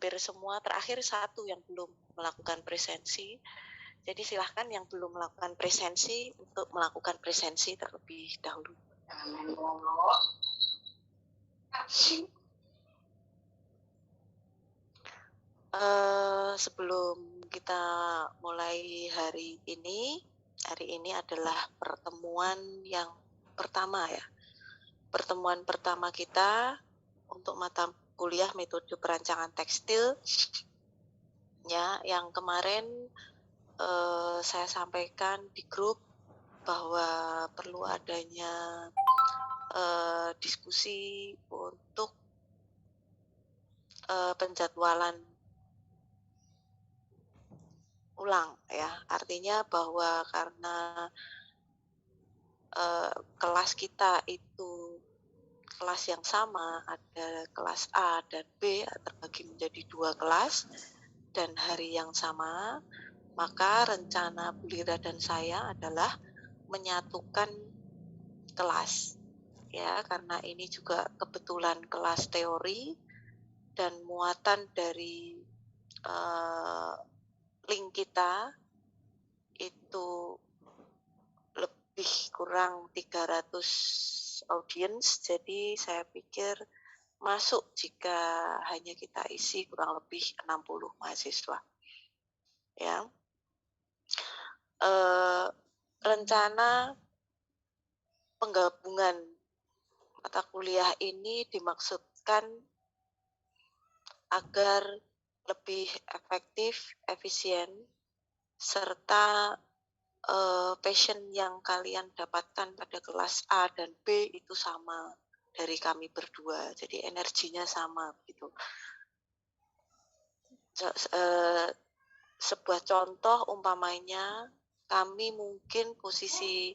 hampir semua, terakhir satu yang belum melakukan presensi. Jadi silahkan yang belum melakukan presensi untuk melakukan presensi terlebih dahulu. Sebelum kita mulai hari ini adalah pertemuan yang pertama ya. Pertemuan pertama kita untuk mata kuliah metode perancangan tekstil ya, yang kemarin saya sampaikan di grup bahwa perlu adanya diskusi untuk penjadwalan ulang ya, artinya bahwa karena kelas kita itu kelas yang sama, ada kelas A dan B terbagi menjadi 2 kelas dan hari yang sama, maka rencana Bu Lira dan saya adalah menyatukan kelas ya, karena ini juga kebetulan kelas teori dan muatan dari link kita itu lebih kurang 300 audiens, jadi saya pikir masuk jika hanya kita isi kurang lebih 60 mahasiswa. Ya, rencana penggabungan mata kuliah ini dimaksudkan agar lebih efektif, efisien, serta passion yang kalian dapatkan pada kelas A dan B itu sama dari kami berdua, jadi energinya sama gitu. Sebuah contoh umpamanya kami mungkin posisi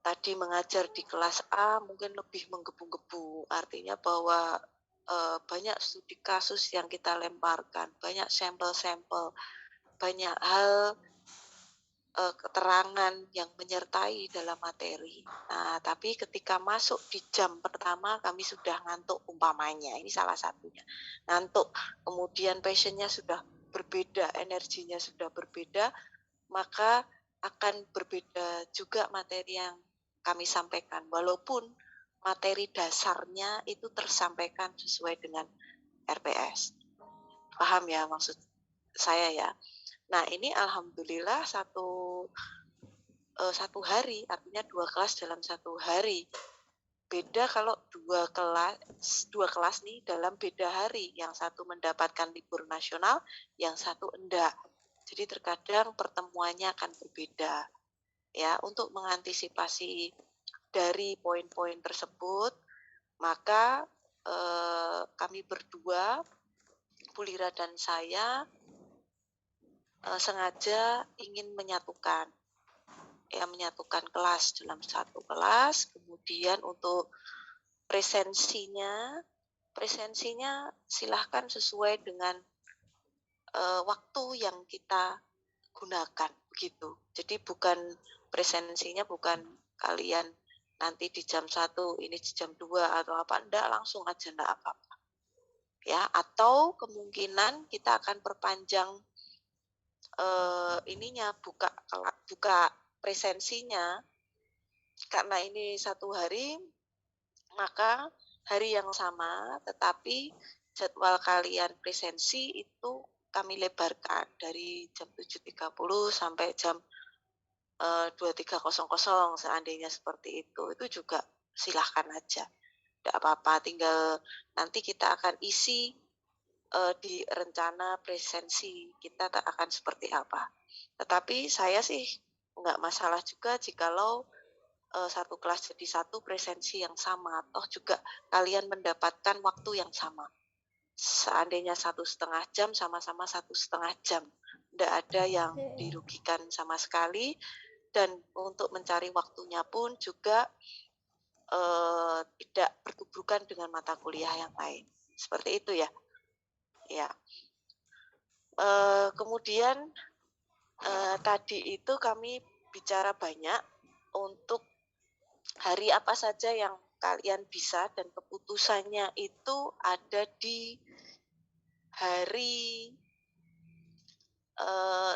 tadi mengajar di kelas A mungkin lebih menggebu-gebu, artinya bahwa banyak studi kasus yang kita lemparkan, banyak sampel-sampel, banyak hal keterangan yang menyertai dalam materi. Nah, tapi ketika masuk di jam pertama kami sudah ngantuk umpamanya, ini salah satunya. Ngantuk, kemudian passionnya sudah berbeda, energinya sudah berbeda, maka akan berbeda juga materi yang kami sampaikan. Walaupun materi dasarnya itu tersampaikan sesuai dengan RPS. Paham ya maksud saya ya? Nah, ini alhamdulillah satu hari, artinya 2 kelas dalam 1 hari. Beda kalau 2 kelas nih dalam beda hari, yang satu mendapatkan libur nasional, yang satu enggak. Jadi terkadang pertemuannya akan berbeda. Ya, untuk mengantisipasi dari poin-poin tersebut, maka kami berdua, Bu Lira dan saya, sengaja ingin menyatukan kelas dalam satu kelas. Kemudian untuk presensinya silahkan sesuai dengan waktu yang kita gunakan begitu. Jadi presensinya bukan kalian nanti di jam 1, ini di jam 2 atau apa, enggak, langsung aja, enggak apa-apa. Ya, atau kemungkinan kita akan perpanjang buka presensinya, karena ini 1 hari, maka hari yang sama tetapi jadwal kalian presensi itu kami lebarkan dari jam 7.30 sampai jam 23.00 seandainya seperti itu juga silahkan aja, tidak apa-apa, tinggal nanti kita akan isi di rencana presensi kita akan seperti apa. Tetapi saya sih nggak masalah juga jikalau satu kelas jadi satu presensi yang sama, toh juga kalian mendapatkan waktu yang sama. Seandainya 1,5 jam, sama-sama 1,5 jam, tidak ada yang dirugikan sama sekali, dan untuk mencari waktunya pun juga tidak bertubrukan dengan mata kuliah yang lain. Seperti itu ya. Ya. Kemudian tadi itu kami bicara banyak untuk hari apa saja yang kalian bisa, dan keputusannya itu ada di hari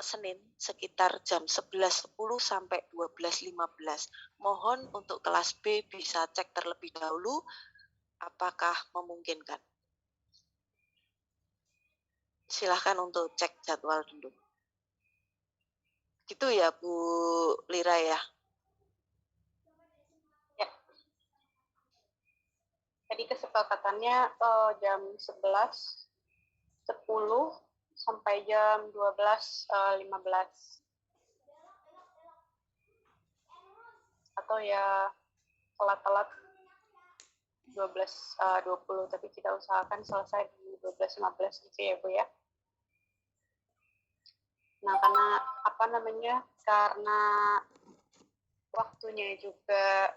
Senin sekitar jam 11.10 sampai 12.15. Mohon untuk kelas B bisa cek terlebih dahulu apakah memungkinkan. Silahkan untuk cek jadwal dulu. Gitu ya Bu Lira ya? Ya. Tadi kesepakatannya jam 11.10 sampai jam 12.15. Atau ya telat-telat 12.20, tapi kita usahakan selesai di 12.15 gitu ya Bu ya. Nah, karena waktunya juga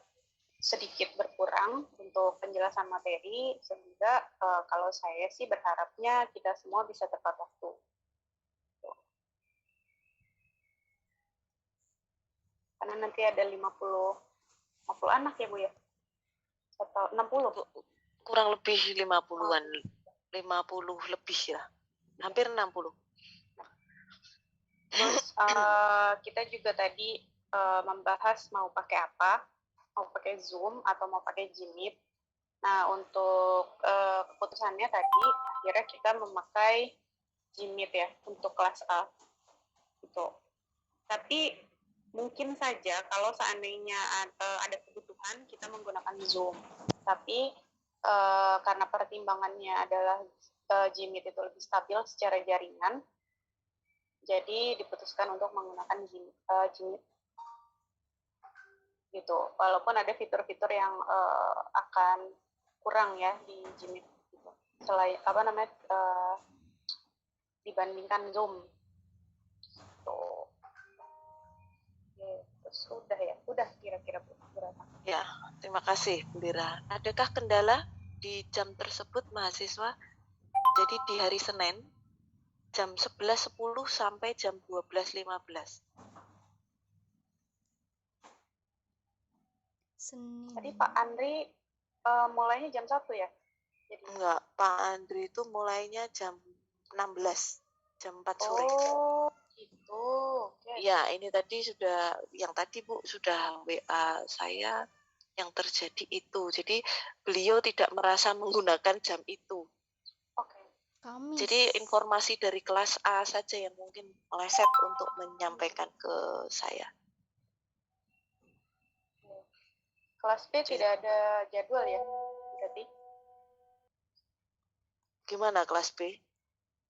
sedikit berkurang untuk penjelasan materi, sehingga kalau saya sih berharapnya kita semua bisa tepat waktu. Karena nanti ada 50 anak ya Bu ya? Atau 60? Kurang lebih 50-an, 50 lebih ya, hampir 60. Terus kita juga tadi membahas mau pakai apa, mau pakai Zoom atau mau pakai Jimit. Nah, untuk keputusannya tadi akhirnya kita memakai Jimit ya untuk kelas A. Gitu. Tapi mungkin saja kalau seandainya ada kebutuhan kita menggunakan Zoom. Tapi karena pertimbangannya adalah Jimit itu lebih stabil secara jaringan, jadi diputuskan untuk menggunakan Jimit. Gitu. Walaupun ada fitur-fitur yang akan kurang ya di Jimit. Gitu. Selain dibandingkan Zoom. Tuh. Sudah ya, udah kira-kira berapa? Ya, terima kasih Bu Lira. Adakah kendala di jam tersebut mahasiswa? Jadi di hari Senin jam 11.10 sampai jam 12.15. Senin. Tadi Pak Andri mulainya jam 1 ya? Jadi... Enggak, Pak Andri itu mulainya jam 16, jam 4 sore. Oh, gitu. Okay. Ya, ini tadi yang tadi Bu sudah WA saya yang terjadi itu. Jadi beliau tidak merasa menggunakan jam itu. Oke. Jadi informasi dari kelas A saja yang mungkin meleset untuk menyampaikan ke saya. Kelas B tidak ada jadwal ya, berarti? Gimana kelas B?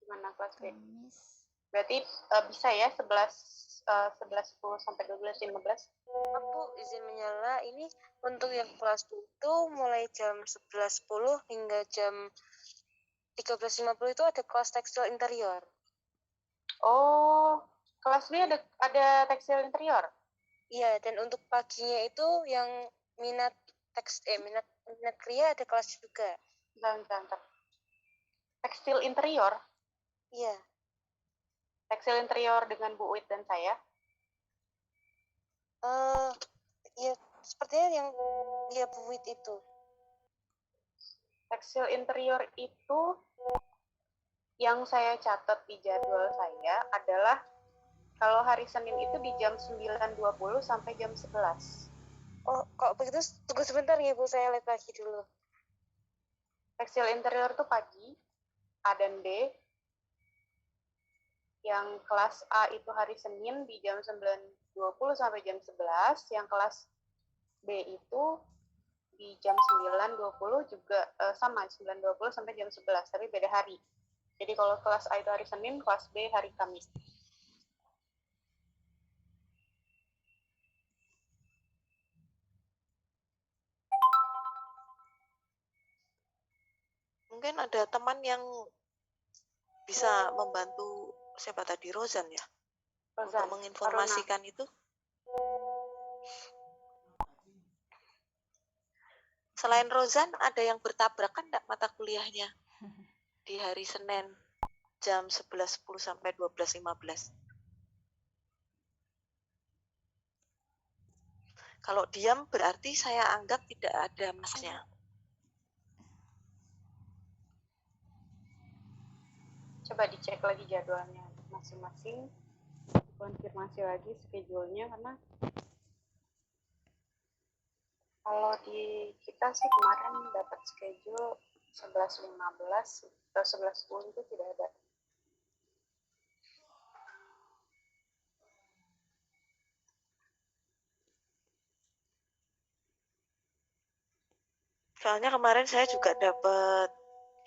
Gimana kelas B? Berarti bisa ya 11.10 sampai 12.15? Aku izin menyela, ini untuk yang kelas B itu mulai jam 11.10 hingga jam 13.50 itu ada kelas tekstil interior. Oh, kelas B ada tekstil interior? Iya, dan untuk paginya itu yang minat kria ada kelas juga. Bentar. Tekstil interior? Iya. Tekstil interior dengan Bu Wit dan saya? Ya, sepertinya yang dia Bu Wit itu. Tekstil interior itu yang saya catat di jadwal saya adalah kalau hari Senin itu di jam 9.20 sampai jam 11. Oh, kok begitu? Tunggu sebentar ya Bu, saya lihat lagi dulu. Tekstil interior itu pagi, A dan B. Yang kelas A itu hari Senin di jam 9.20 sampai jam 11. Yang kelas B itu di jam 9.20 juga sama, 9.20 sampai jam 11, tapi beda hari. Jadi kalau kelas A itu hari Senin, kelas B hari Kamis. Mungkin ada teman yang bisa membantu, siapa tadi, Rozan ya? Rozan, untuk menginformasikan Aruna. Itu. Selain Rozan, ada yang bertabrakan enggak mata kuliahnya di hari Senin jam 11.10 sampai 12.15? Kalau diam berarti saya anggap tidak ada masnya. coba dicek lagi jadwalnya masing-masing, konfirmasi lagi schedule-nya, karena kalau di kita sih kemarin dapat schedule 11.15 atau 11.10 itu tidak ada. Soalnya kemarin saya juga dapat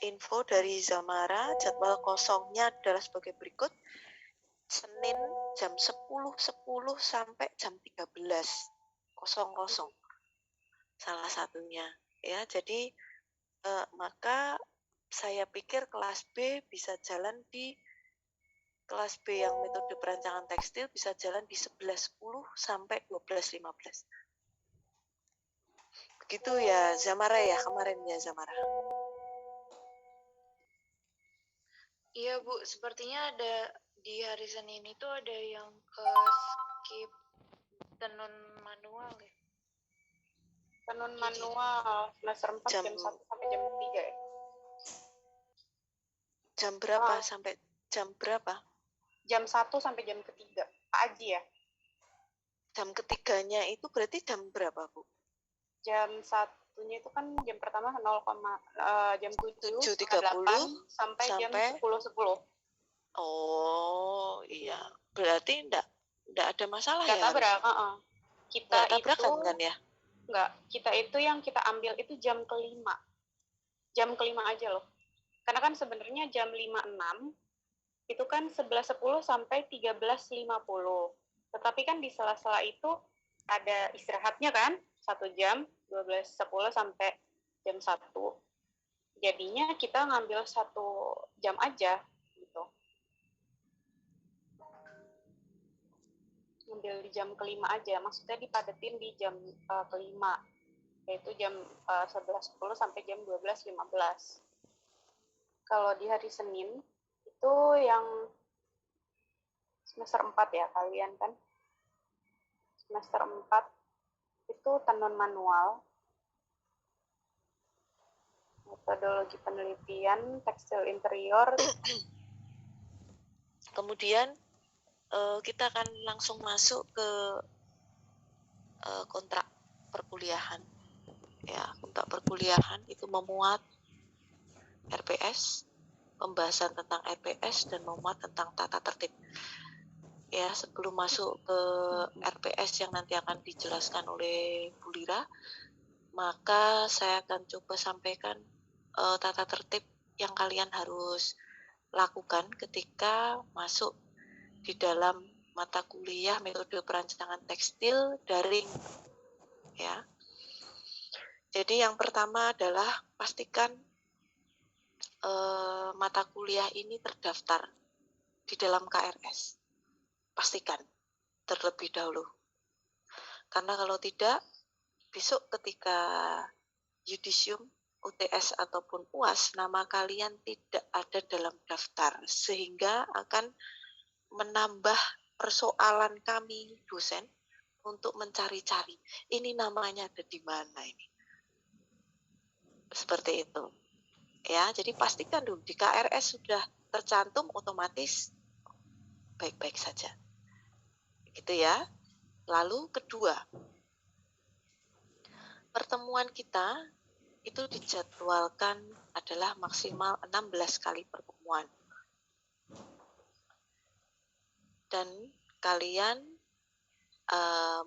info dari Zamara, jadwal kosongnya adalah sebagai berikut. Senin jam 10.10 sampai jam 13.00. Salah satunya. Ya, jadi maka saya pikir kelas B bisa jalan di kelas B yang metode perancangan tekstil bisa jalan di 11.10 sampai 12.15. Begitu ya Zamara ya, kemarin ya Zamara. Iya Bu, sepertinya ada di hari Senin itu ada yang ke skip tenun manual ya. Tenun manual semester 4 jam 1 sampai jam 3 ya. Jam berapa sampai jam berapa? Jam 1 sampai jam ketiga. Pak Aji ya? Jam ketiganya itu berarti jam berapa, Bu? Jam satunya itu kan jam pertama jam 7.30 sampai jam 10.10. Oh, iya. Berarti enggak ada masalah ya? Enggak tabrak, Kita tabrakan itu kan ya? Enggak, kita itu yang kita ambil itu jam kelima. Jam kelima aja loh. Karena kan sebenarnya jam 5.06 itu kan 11.10 sampai 13.50. Tetapi kan di sela-sela itu ada istirahatnya kan, 1 jam, 12.10 sampai jam 1. Jadinya kita ngambil 1 jam aja gitu. Ngambil di jam kelima aja, maksudnya dipadetin di jam kelima, yaitu jam 11.10 sampai jam 12.15. Kalau di hari Senin itu yang semester 4 ya kalian kan, semester 4 itu tenun manual, metodologi penelitian tekstil interior. Kemudian kita akan langsung masuk ke kontrak perkuliahan. Ya, kontrak perkuliahan itu memuat RPS, pembahasan tentang RPS dan memuat tentang tata tertib. Ya, sebelum masuk ke RPS yang nanti akan dijelaskan oleh Bu Lira, maka saya akan coba sampaikan tata tertib yang kalian harus lakukan ketika masuk di dalam mata kuliah metode perancangan tekstil daring. Ya. Jadi yang pertama adalah pastikan mata kuliah ini terdaftar di dalam KRS. Pastikan terlebih dahulu. Karena kalau tidak, besok ketika yudisium, UTS ataupun UAS, nama kalian tidak ada dalam daftar, sehingga akan menambah persoalan kami dosen untuk mencari-cari. Ini namanya ada di mana ini? Seperti itu. Ya, jadi pastikan dulu di KRS sudah tercantum, otomatis baik-baik saja. Gitu ya. Lalu kedua, pertemuan kita itu dijadwalkan adalah maksimal 16 kali pertemuan. Dan kalian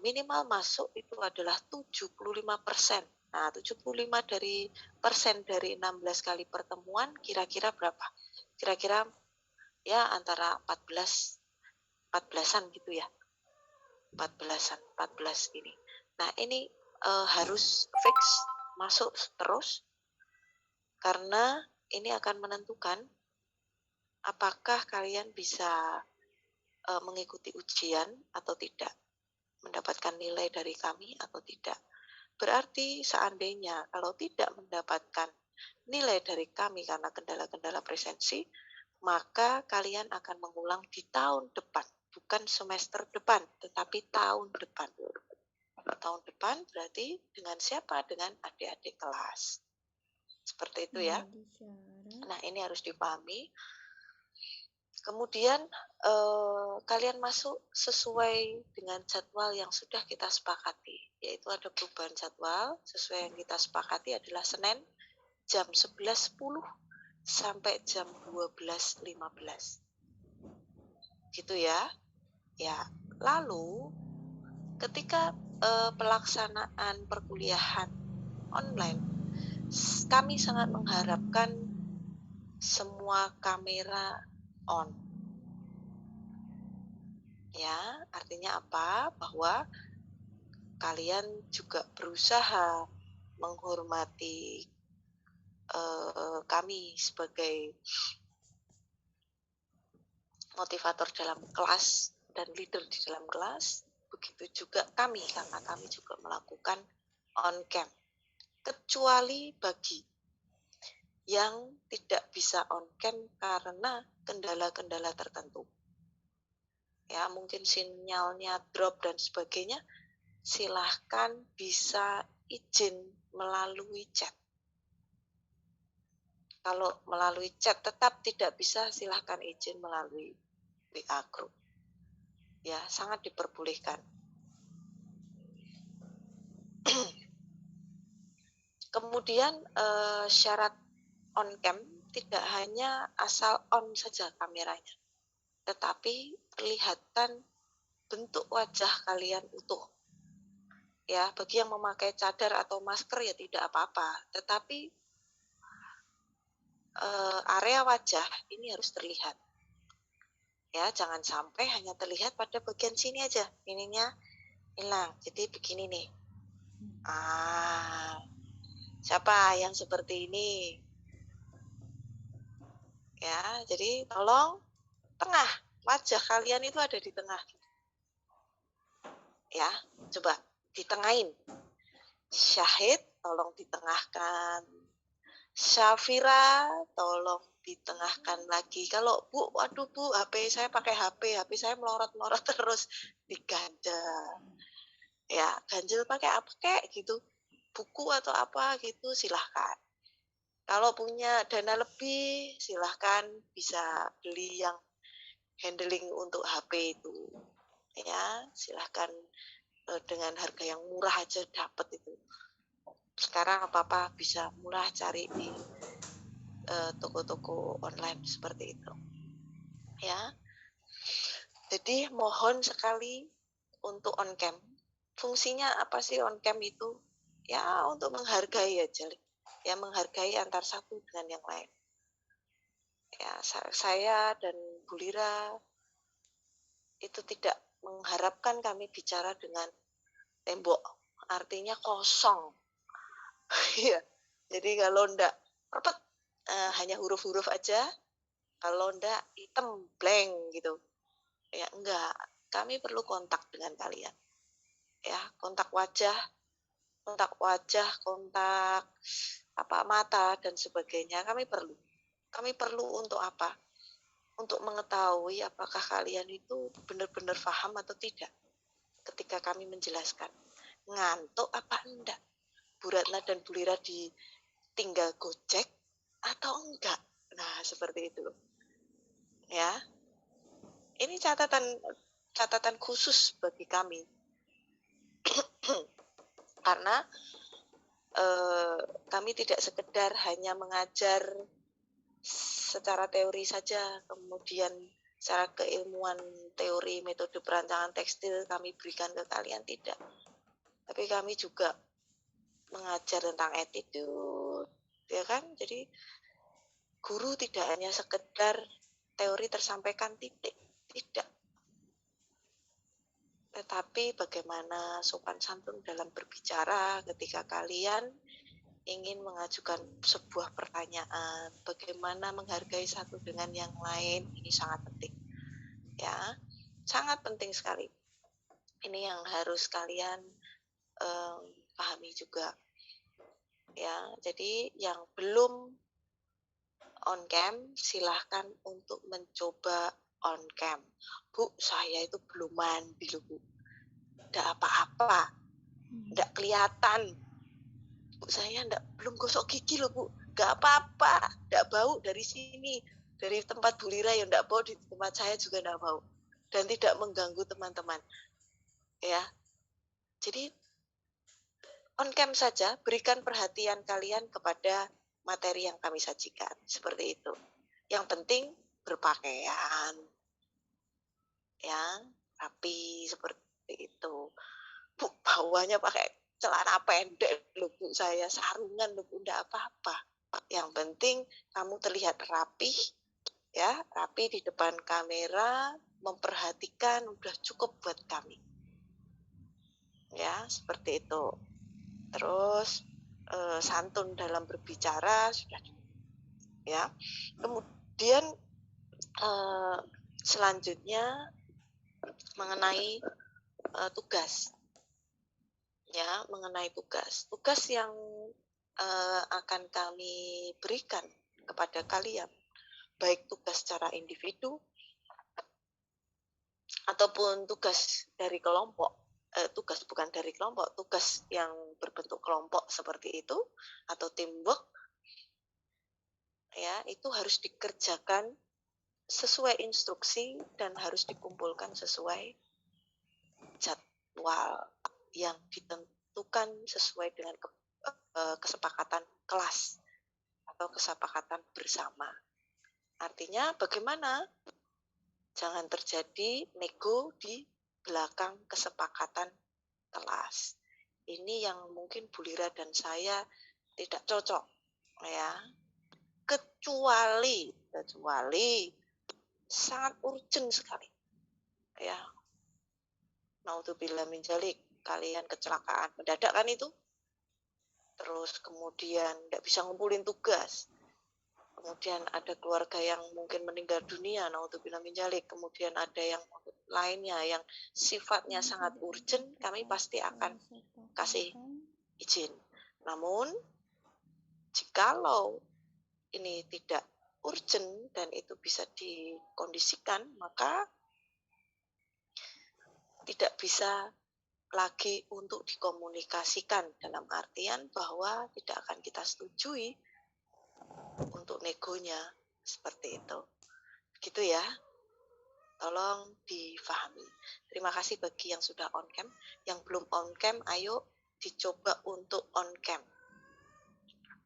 minimal masuk itu adalah 75%. Nah, 75% dari 16 kali pertemuan kira-kira berapa? Kira-kira ya antara 14-an gitu ya. 14 ini. Nah, ini harus fix masuk terus karena ini akan menentukan apakah kalian bisa mengikuti ujian atau tidak, mendapatkan nilai dari kami atau tidak. Berarti seandainya kalau tidak mendapatkan nilai dari kami karena kendala-kendala presensi, maka kalian akan mengulang di tahun depan, bukan semester depan, tetapi tahun depan. Tahun depan berarti dengan siapa? Dengan adik-adik kelas. Seperti itu ya. Nah, ini harus dipahami. Kemudian kalian masuk sesuai dengan jadwal yang sudah kita sepakati, yaitu ada perubahan jadwal. Sesuai yang kita sepakati adalah Senin jam 11.10 sampai jam 12.15. Gitu ya. Ya, lalu ketika pelaksanaan perkuliahan online, kami sangat mengharapkan semua kamera on. Ya, artinya apa? Bahwa kalian juga berusaha menghormati kami sebagai motivator dalam kelas dan leader di dalam kelas. Begitu juga kami, karena kami juga melakukan on cam. Kecuali bagi yang tidak bisa on cam karena kendala-kendala tertentu. Ya, mungkin sinyalnya drop dan sebagainya, silahkan bisa izin melalui chat. Kalau melalui chat tetap tidak bisa, silahkan izin melalui WA group. Ya, sangat diperbolehkan. Kemudian syarat on cam tidak hanya asal on saja kameranya, tetapi perlihatkan bentuk wajah kalian utuh. Ya, bagi yang memakai cadar atau masker ya tidak apa-apa, tetapi area wajah ini harus terlihat. Ya, jangan sampai hanya terlihat pada bagian sini aja, ininya hilang. Jadi begini nih. Siapa yang seperti ini? Ya, jadi tolong tengah, wajah kalian itu ada di tengah. Ya, coba ditengahin. Syahid, tolong ditengahkan. Syafira, tolong ditengahkan lagi. Kalau Bu, waduh Bu, HP saya pakai HP saya melorot-melorot terus, diganjel. Ya, ganjel pakai apa kek gitu, buku atau apa gitu, silahkan. Kalau punya dana lebih, silahkan bisa beli yang handling untuk HP itu. Ya, silahkan dengan harga yang murah aja dapat itu. Sekarang apa-apa bisa murah cari di toko-toko online seperti itu. Ya. Jadi mohon sekali untuk on cam. Fungsinya apa sih on cam itu? Ya, untuk menghargai aja. Ya, menghargai antar satu dengan yang lain. Ya, saya dan Bu Lira itu tidak mengharapkan kami bicara dengan tembok, artinya kosong. Ya, jadi kalau ndak hanya huruf-huruf aja, kalau ndak hitam blank gitu. Ya enggak, kami perlu kontak dengan kalian. Ya, kontak wajah, kontak mata dan sebagainya kami perlu. Kami perlu untuk apa? Untuk mengetahui apakah kalian itu benar-benar paham atau tidak ketika kami menjelaskan. Ngantuk apa enggak? Bu Ratna dan Bu Lira ditinggal gojek atau enggak? Nah, seperti itu. Ya. Ini catatan khusus bagi kami. Karena kami tidak sekedar hanya mengajar secara teori saja, kemudian secara keilmuan teori metode perancangan tekstil kami berikan ke kalian, tidak. Tapi kami juga mengajar tentang attitude, ya kan? Jadi guru tidak hanya sekedar teori tersampaikan titik, tidak. Tetapi bagaimana sopan santun dalam berbicara ketika kalian ingin mengajukan sebuah pertanyaan, bagaimana menghargai satu dengan yang lain, ini sangat penting. Ya, sangat penting sekali. Ini yang harus kalian pahami juga. Ya, jadi yang belum on cam silahkan untuk mencoba on cam. Bu, saya itu belum mandi loh Bu. Nggak apa-apa, nggak kelihatan. Bu, saya belum gosok gigi loh Bu. Nggak apa-apa, nggak bau dari sini. Dari tempat Bu Lira ya enggak mau, di tempat saya juga enggak mau. Dan tidak mengganggu teman-teman. Ya. Jadi on cam saja, berikan perhatian kalian kepada materi yang kami sajikan. Seperti itu. Yang penting berpakaian. Ya, rapi seperti itu. Bu, bawahnya pakai celana pendek loh Bu, saya sarungan loh Bu, enggak apa-apa. Yang penting kamu terlihat rapi, ya, rapi di depan kamera, memperhatikan, udah cukup buat kami. Ya, seperti itu. Terus santun dalam berbicara sudah, ya. Kemudian selanjutnya mengenai tugas. Ya, mengenai tugas. Tugas yang akan kami berikan kepada kalian, baik tugas secara individu ataupun tugas dari kelompok, tugas bukan dari kelompok, tugas yang berbentuk kelompok seperti itu atau teamwork, ya, itu harus dikerjakan sesuai instruksi dan harus dikumpulkan sesuai jadwal yang ditentukan sesuai dengan kesepakatan kelas atau kesepakatan bersama. Artinya bagaimana? Jangan terjadi nego di belakang kesepakatan kelas. Ini yang mungkin Bu Lira dan saya tidak cocok, ya. Kecuali sangat urgent sekali, ya. Naudzubillah min dzalik, kalian kecelakaan mendadak kan itu, terus kemudian tidak bisa ngumpulin tugas, kemudian ada keluarga yang mungkin meninggal dunia, naudzubillah min dzalik, kemudian ada yang lainnya yang sifatnya sangat urgent, kami pasti akan kasih izin. Namun jikalau ini tidak urgent dan itu bisa dikondisikan, maka tidak bisa lagi untuk dikomunikasikan, dalam artian bahwa tidak akan kita setujui untuk negonya, seperti itu. Begitu ya, tolong difahami. Terima kasih bagi yang sudah on cam, yang belum on cam ayo dicoba untuk on cam.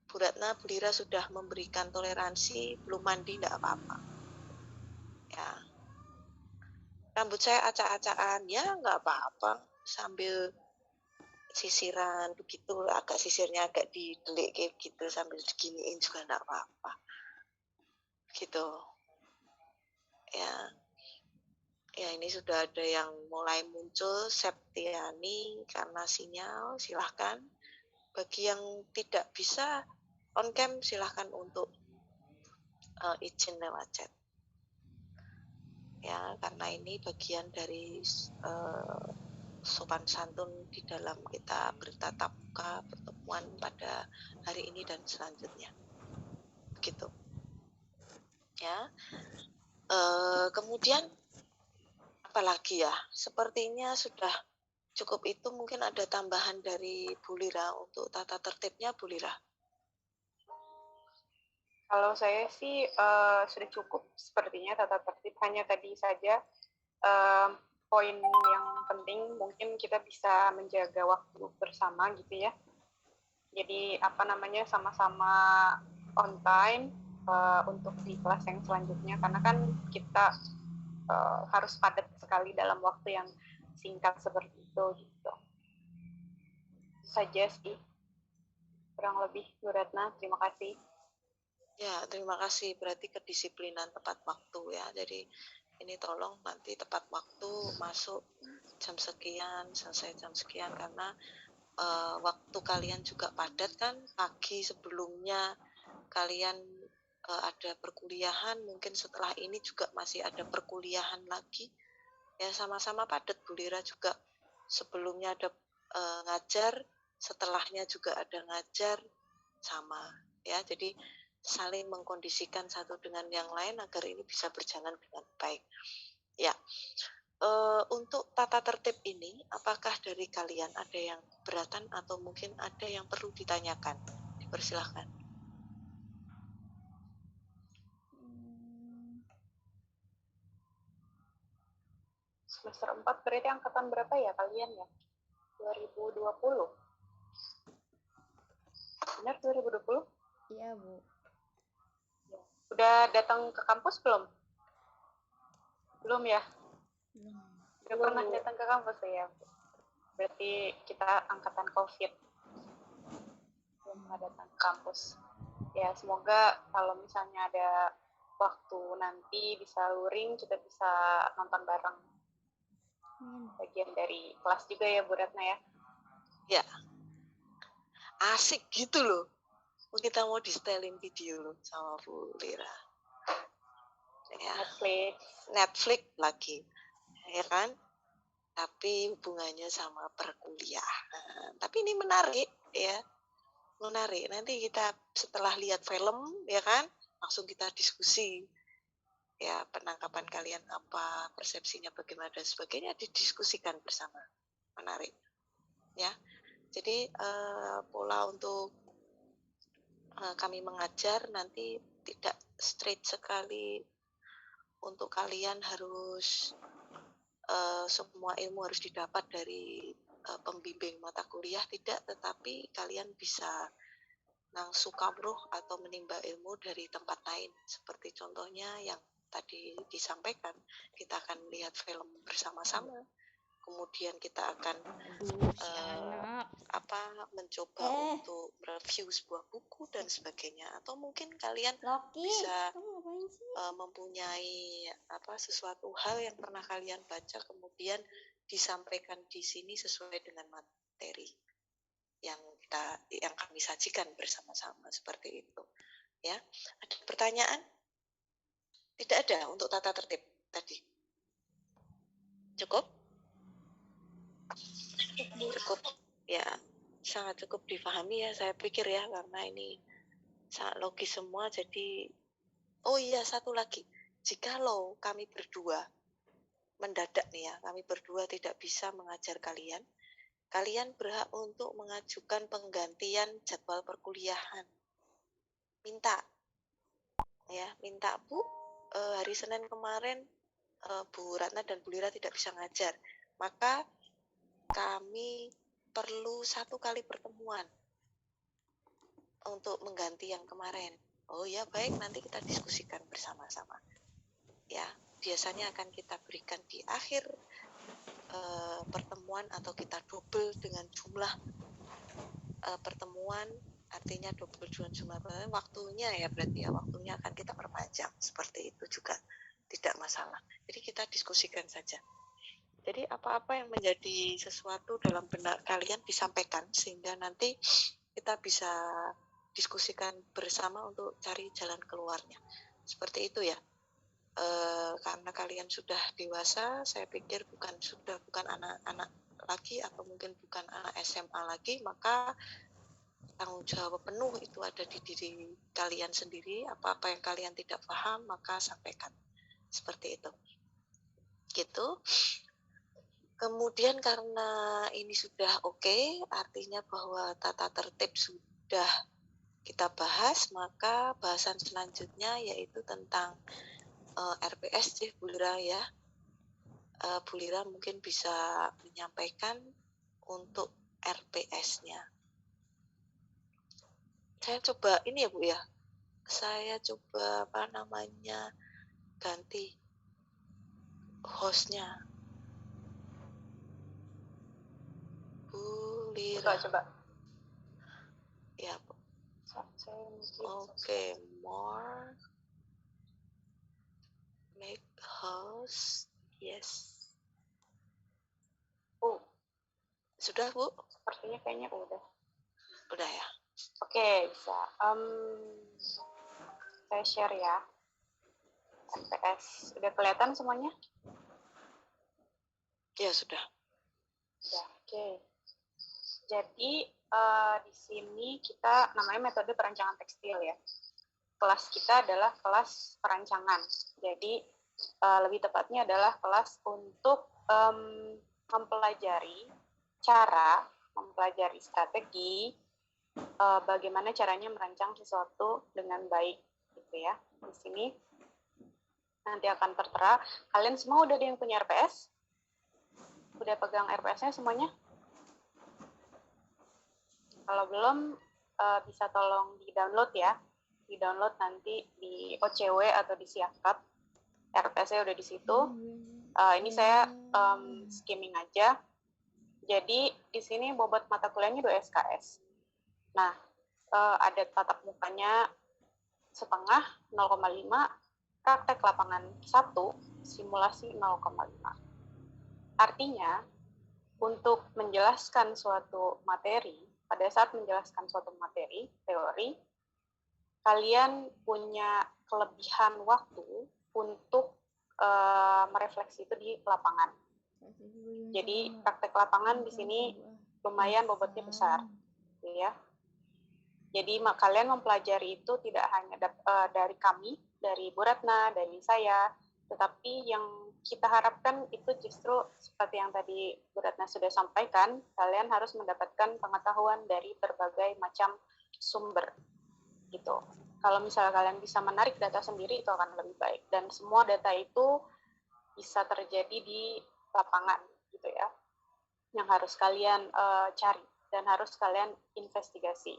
Bu Ratna, Bu Lira sudah memberikan toleransi, belum mandi enggak apa-apa. Ya. Rambut saya acak-acakan, ya enggak apa-apa, sambil sisiran begitu, agak sisirnya agak didelik kayak gitu sambil diginiin juga enggak apa-apa. Gitu. Ya. Ya, ini sudah ada yang mulai muncul, Septiani karena sinyal, silahkan. Bagi yang tidak bisa on cam, silahkan untuk izin lewat chat. Ya, karena ini bagian dari sopan santun di dalam kita bertatap muka, pertemuan pada hari ini dan selanjutnya. Begitu. Ya. Kemudian apalagi ya? Sepertinya sudah cukup itu, mungkin ada tambahan dari Bu Lira untuk tata tertibnya, Bu Lira. Kalau saya sih sudah cukup sepertinya tata tertib, hanya tadi saja poin yang penting mungkin kita bisa menjaga waktu bersama gitu ya. Jadi sama-sama on time untuk di kelas yang selanjutnya, karena kan kita harus padat sekali dalam waktu yang singkat seperti itu gitu. Saja sih kurang lebih, Bu Ratna. Terima kasih. Ya, terima kasih. Berarti kedisiplinan tepat waktu ya. Jadi ini tolong nanti tepat waktu, masuk jam sekian, selesai jam sekian, karena waktu kalian juga padat kan. Pagi sebelumnya kalian ada perkuliahan, mungkin setelah ini juga masih ada perkuliahan lagi. Ya, sama-sama padat. Bu Lira juga sebelumnya ada ngajar, setelahnya juga ada ngajar, sama ya. Jadi saling mengkondisikan satu dengan yang lain agar ini bisa berjalan dengan baik. Ya, untuk tata tertib ini, apakah dari kalian ada yang keberatan atau mungkin ada yang perlu ditanyakan? Dipersilahkan. semester 4 berarti angkatan berapa ya kalian ya? 2020. Benar 2020? Iya, Bu. Udah datang ke kampus belum? Belum ya? Belum. Udah pernah datang ke kampus ya? Berarti kita angkatan COVID. Belum pernah datang ke kampus. Ya, semoga kalau misalnya ada waktu nanti bisa luring, kita bisa nonton bareng. Bagian dari kelas juga ya, Bu Ratna ya? Ya, asik gitu loh. Kita mau di-setelin video loh sama Bu Lira. Ya, Netflix lagi, ya kan? Tapi hubungannya sama perkuliahan. Tapi ini menarik, ya. Menarik. Nanti kita setelah lihat film, ya kan? Langsung kita diskusi. Ya, penangkapan kalian apa, persepsinya bagaimana dan sebagainya didiskusikan bersama. Menarik. Ya. Jadi pola untuk kami mengajar nanti tidak straight sekali untuk kalian harus semua ilmu harus didapat dari pembimbing mata kuliah, tidak, tetapi kalian bisa langsung kamruh atau menimba ilmu dari tempat lain. Seperti contohnya yang tadi disampaikan, kita akan melihat film bersama-sama, kemudian kita akan mencoba untuk mereview sebuah buku dan sebagainya, atau mungkin kalian bisa mempunyai sesuatu hal yang pernah kalian baca kemudian disampaikan di sini sesuai dengan materi yang kami sajikan bersama-sama, seperti itu. Ya, ada pertanyaan? Tidak ada untuk tata tertib tadi. Cukup? Cukup. Ya, sangat cukup dipahami ya, saya pikir ya, karena ini sangat logis semua. Jadi, oh iya, satu lagi, jikalau kami berdua mendadak nih ya, kami berdua tidak bisa mengajar kalian, kalian berhak untuk mengajukan penggantian jadwal perkuliahan. Minta, Bu, hari Senin kemarin Bu Ratna dan Bu Lira tidak bisa ngajar, maka kami perlu 1 kali pertemuan untuk mengganti yang kemarin. Oh ya, baik, nanti kita diskusikan bersama-sama. Ya, biasanya akan kita berikan di akhir pertemuan, atau kita double dengan jumlah pertemuan, artinya double dengan jumlah pertemuan, waktunya ya, berarti ya waktunya akan kita perpanjang, seperti itu juga tidak masalah. Jadi kita diskusikan saja. Jadi apa-apa yang menjadi sesuatu dalam benak kalian disampaikan, sehingga nanti kita bisa diskusikan bersama untuk cari jalan keluarnya. Seperti itu ya. Karena kalian sudah dewasa, saya pikir bukan anak-anak lagi, atau mungkin bukan anak SMA lagi, maka tanggung jawab penuh itu ada di diri kalian sendiri. Apa-apa yang kalian tidak paham, maka sampaikan. Seperti itu. Gitu. Kemudian karena ini sudah oke, artinya bahwa tata tertib sudah kita bahas, maka bahasan selanjutnya yaitu tentang RPS, Bu Lira ya. Bu Lira mungkin bisa menyampaikan untuk RPS-nya. Saya coba ini ya Bu ya, saya coba ganti hostnya. Bu Lira. Coba. Ya Bu. Oke, more. Make host. Yes. Sudah Bu? Sepertinya kayaknya udah. Udah ya. Oke, bisa. Saya share ya. RPS. Udah kelihatan semuanya? Ya, sudah. Ya, oke. Jadi, di sini kita namanya metode perancangan tekstil ya. Kelas kita adalah kelas perancangan. Jadi, lebih tepatnya adalah kelas untuk mempelajari strategi, bagaimana caranya merancang sesuatu dengan baik, gitu ya. Di sini nanti akan tertera. Kalian semua udah ada yang punya RPS? Udah pegang RPS-nya semuanya? Kalau belum, bisa tolong di-download ya. Di-download nanti di OCW atau di Siakap. RPS-nya udah di situ. Ini saya skimming aja. Jadi di sini bobot mata kuliahnya 2 SKS. Nah, ada tatap mukanya setengah 0,5, praktek lapangan 1, simulasi 0,5. Artinya, untuk menjelaskan suatu materi, pada saat menjelaskan suatu materi, teori, kalian punya kelebihan waktu untuk merefleksi itu di lapangan. Jadi praktek lapangan di sini lumayan bobotnya besar, ya. Jadi kalian mempelajari itu tidak hanya dari kami, dari Bu Ratna, dari saya, tetapi yang kita harapkan itu justru seperti yang tadi Bu Ratna sudah sampaikan, kalian harus mendapatkan pengetahuan dari berbagai macam sumber, gitu. Kalau misalnya kalian bisa menarik data sendiri, itu akan lebih baik. Dan semua data itu bisa terjadi di lapangan, gitu ya, yang harus kalian cari dan harus kalian investigasi.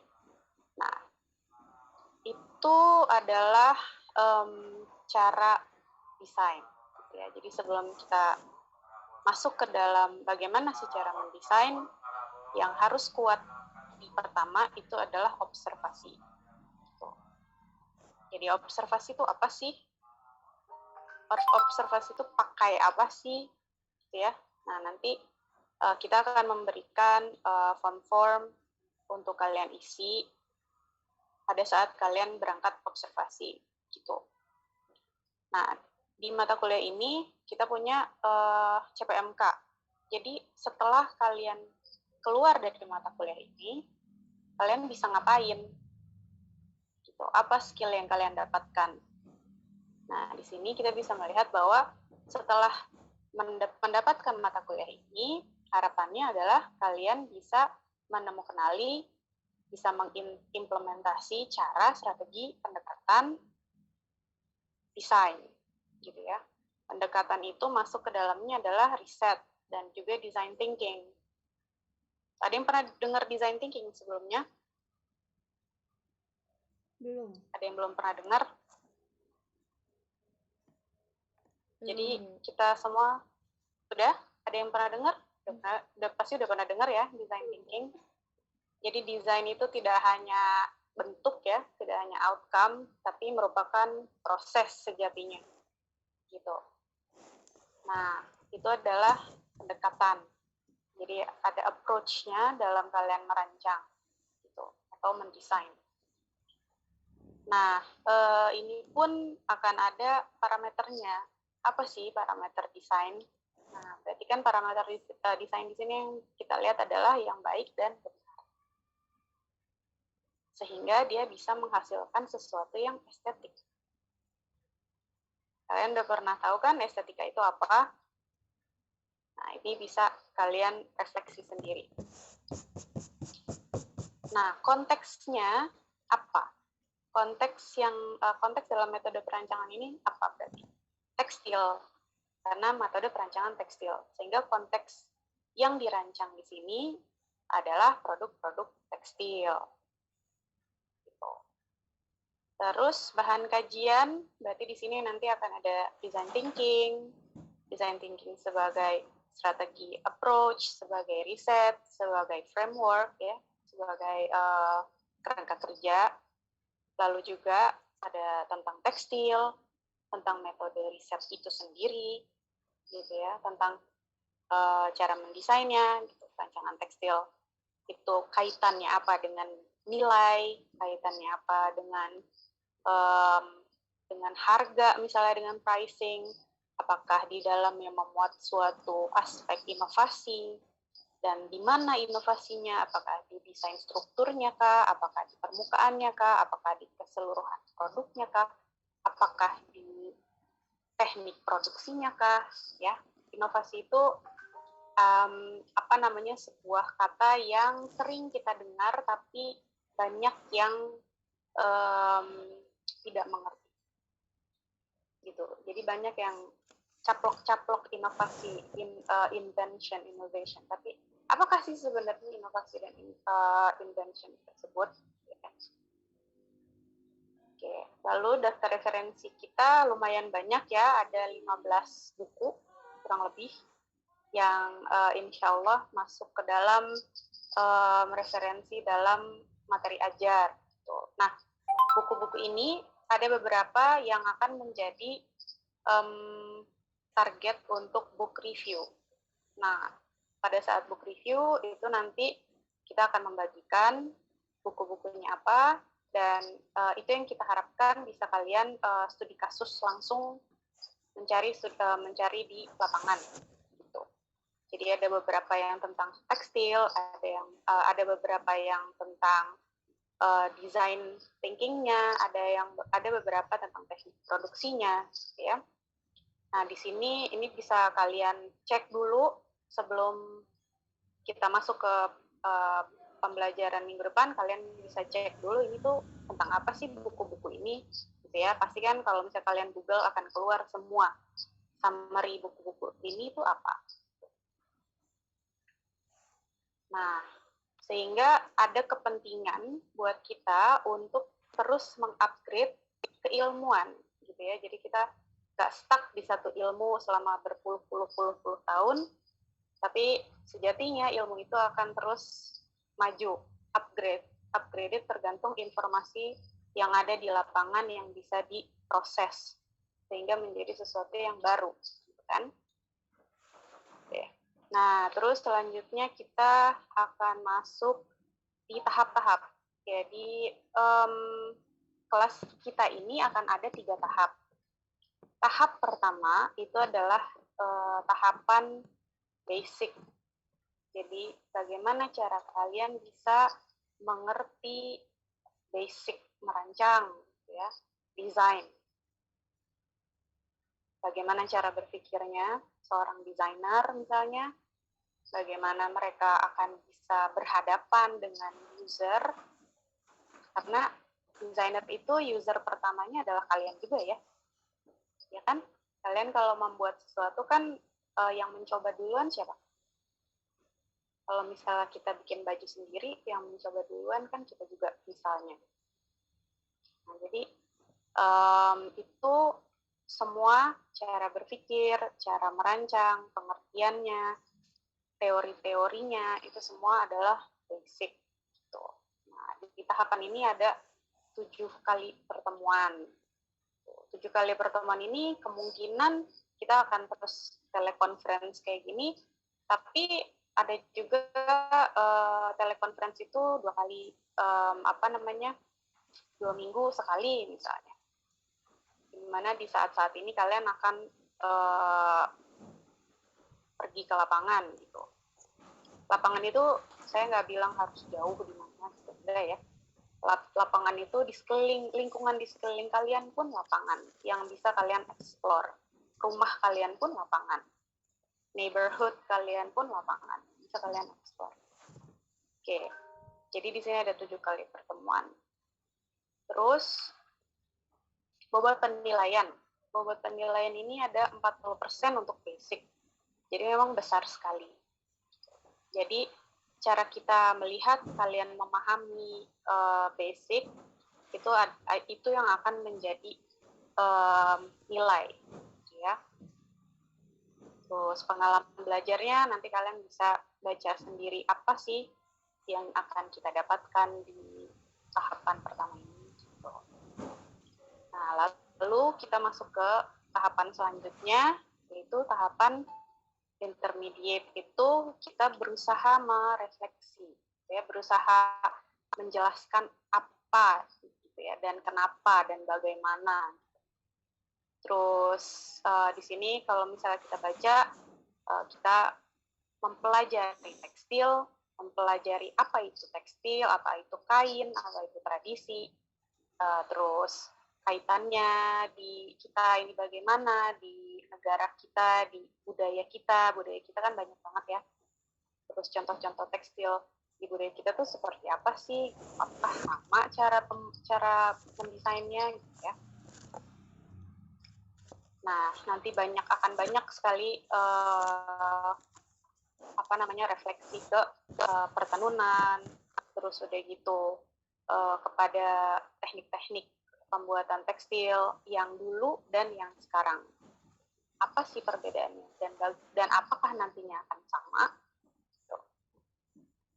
Nah, itu adalah cara desain. Ya, jadi sebelum kita masuk ke dalam bagaimana sih cara mendesain, yang harus kuat pertama itu adalah observasi. Jadi observasi itu apa sih? Observasi itu pakai apa sih? Ya. Nah, nanti kita akan memberikan form untuk kalian isi pada saat kalian berangkat observasi, gitu. Nah, di mata kuliah ini kita punya CPMK. Jadi setelah kalian keluar dari mata kuliah ini, kalian bisa ngapain? Gitu. Apa skill yang kalian dapatkan? Nah, di sini kita bisa melihat bahwa setelah mendapatkan mata kuliah ini, harapannya adalah kalian bisa menemukan bisa mengimplementasi cara, strategi, pendekatan, desain, gitu ya. Pendekatan itu masuk ke dalamnya adalah riset dan juga design thinking. Ada yang pernah dengar design thinking sebelumnya? Belum. Ada yang belum pernah dengar? Jadi kita semua sudah? Ada yang pernah dengar? Pasti udah pernah dengar ya design thinking. Jadi desain itu tidak hanya bentuk ya, tidak hanya outcome, tapi merupakan proses sejatinya, gitu. Nah, itu adalah pendekatan. Jadi ada approach-nya dalam kalian merancang, gitu, atau mendesain. Nah, ini pun akan ada parameternya. Apa sih parameter desain? Nah, berarti kan parameter desain di sini yang kita lihat adalah yang baik dan benar. Sehingga dia bisa menghasilkan sesuatu yang estetik. Kalian udah pernah tahu kan estetika itu apa? Nah, ini bisa kalian refleksi sendiri. Nah, konteksnya apa? Konteks dalam metode perancangan ini apa berarti? Tekstil, karena metode perancangan tekstil. Sehingga konteks yang dirancang di sini adalah produk-produk tekstil. Terus bahan kajian, berarti di sini nanti akan ada design thinking sebagai strategi approach, sebagai riset, sebagai framework, ya, sebagai kerangka kerja. Lalu juga ada tentang tekstil, tentang metode riset itu sendiri, gitu ya, tentang cara mendesainnya, gitu, rancangan tekstil. Itu kaitannya apa dengan nilai, kaitannya apa dengan harga, misalnya dengan pricing, apakah di dalamnya memuat suatu aspek inovasi, dan di mana inovasinya, apakah di desain strukturnya kah, apakah di permukaannya kah, apakah di keseluruhan produknya kah, apakah di teknik produksinya kah, ya. Inovasi itu sebuah kata yang sering kita dengar tapi banyak yang tidak mengerti, gitu. Jadi banyak yang caplok-caplok inovasi, invention, innovation. Tapi apakah sih sebenarnya inovasi dan invention tersebut? Oke, lalu daftar referensi kita lumayan banyak ya, ada 15 buku kurang lebih yang insya Allah masuk ke dalam referensi dalam materi ajar. Nah, buku-buku ini ada beberapa yang akan menjadi target untuk book review. Nah, pada saat book review itu nanti kita akan membagikan buku-bukunya apa, dan itu yang kita harapkan bisa kalian studi kasus langsung mencari di lapangan. Gitu. Jadi ada beberapa yang tentang tekstil, ada beberapa yang tentang design thinking-nya, ada beberapa tentang teknik produksinya, ya. Nah, di sini ini bisa kalian cek dulu sebelum kita masuk ke pembelajaran minggu depan. Kalian bisa cek dulu ini tuh tentang apa sih buku-buku ini, gitu ya. Pasti kan kalau misalnya kalian Google akan keluar semua summary buku-buku ini tuh apa. Nah, sehingga ada kepentingan buat kita untuk terus mengupgrade keilmuan, gitu ya. Jadi kita nggak stuck di satu ilmu selama berpuluh-puluh tahun, tapi sejatinya ilmu itu akan terus maju, upgrade tergantung informasi yang ada di lapangan yang bisa diproses sehingga menjadi sesuatu yang baru, gitu kan? Oke. Nah, terus selanjutnya kita akan masuk di tahap-tahap. Jadi kelas kita ini akan ada 3 tahap. Tahap pertama itu adalah tahapan basic. Jadi bagaimana cara kalian bisa mengerti basic merancang, ya, desain. Bagaimana cara berpikirnya seorang desainer misalnya, bagaimana mereka akan bisa berhadapan dengan user, karena desainer itu user pertamanya adalah kalian juga ya. Ya kan? Kalian kalau membuat sesuatu kan yang mencoba duluan siapa? Kalau misalnya kita bikin baju sendiri, yang mencoba duluan kan kita juga misalnya. Nah, jadi itu semua cara berpikir, cara merancang, pengertiannya, teori-teorinya, itu semua adalah basic. Gitu. Nah, di tahapan ini ada 7 kali pertemuan. 7 kali pertemuan ini kemungkinan kita akan terus telekonferensi kayak gini, tapi ada juga telekonferensi itu 2 kali, 2 minggu sekali misalnya. Dimana di saat-saat ini kalian akan pergi ke lapangan gitu. Lapangan itu saya nggak bilang harus jauh di mana, sebenarnya ya. Lapangan itu di sekeliling, lingkungan di sekeliling kalian pun lapangan yang bisa kalian explore. Rumah kalian pun lapangan. Neighborhood kalian pun lapangan. Bisa kalian explore. Oke. Jadi di sini ada 7 kali pertemuan. Terus bobot penilaian. Bobot penilaian ini ada 40% untuk basic. Jadi memang besar sekali. Jadi cara kita melihat kalian memahami basic itu yang akan menjadi nilai, ya. Terus pengalaman belajarnya nanti kalian bisa baca sendiri apa sih yang akan kita dapatkan di tahapan pertama ini. Gitu. Nah, lalu kita masuk ke tahapan selanjutnya, yaitu tahapan intermediate. Itu kita berusaha merefleksi, ya, berusaha menjelaskan apa gitu ya, dan kenapa dan bagaimana. Terus di sini kalau misalnya kita baca, kita mempelajari tekstil, mempelajari apa itu tekstil, apa itu kain, apa itu tradisi, terus kaitannya di kita ini bagaimana, di negara kita, di budaya kita kan banyak banget ya. Terus contoh-contoh tekstil di budaya kita tuh seperti apa sih? Apakah sama cara mendesainnya gitu ya? Nah, nanti akan banyak sekali refleksi ke pertenunan, terus udah gitu kepada teknik-teknik pembuatan tekstil yang dulu dan yang sekarang. Apa sih perbedaannya dan apakah nantinya akan sama?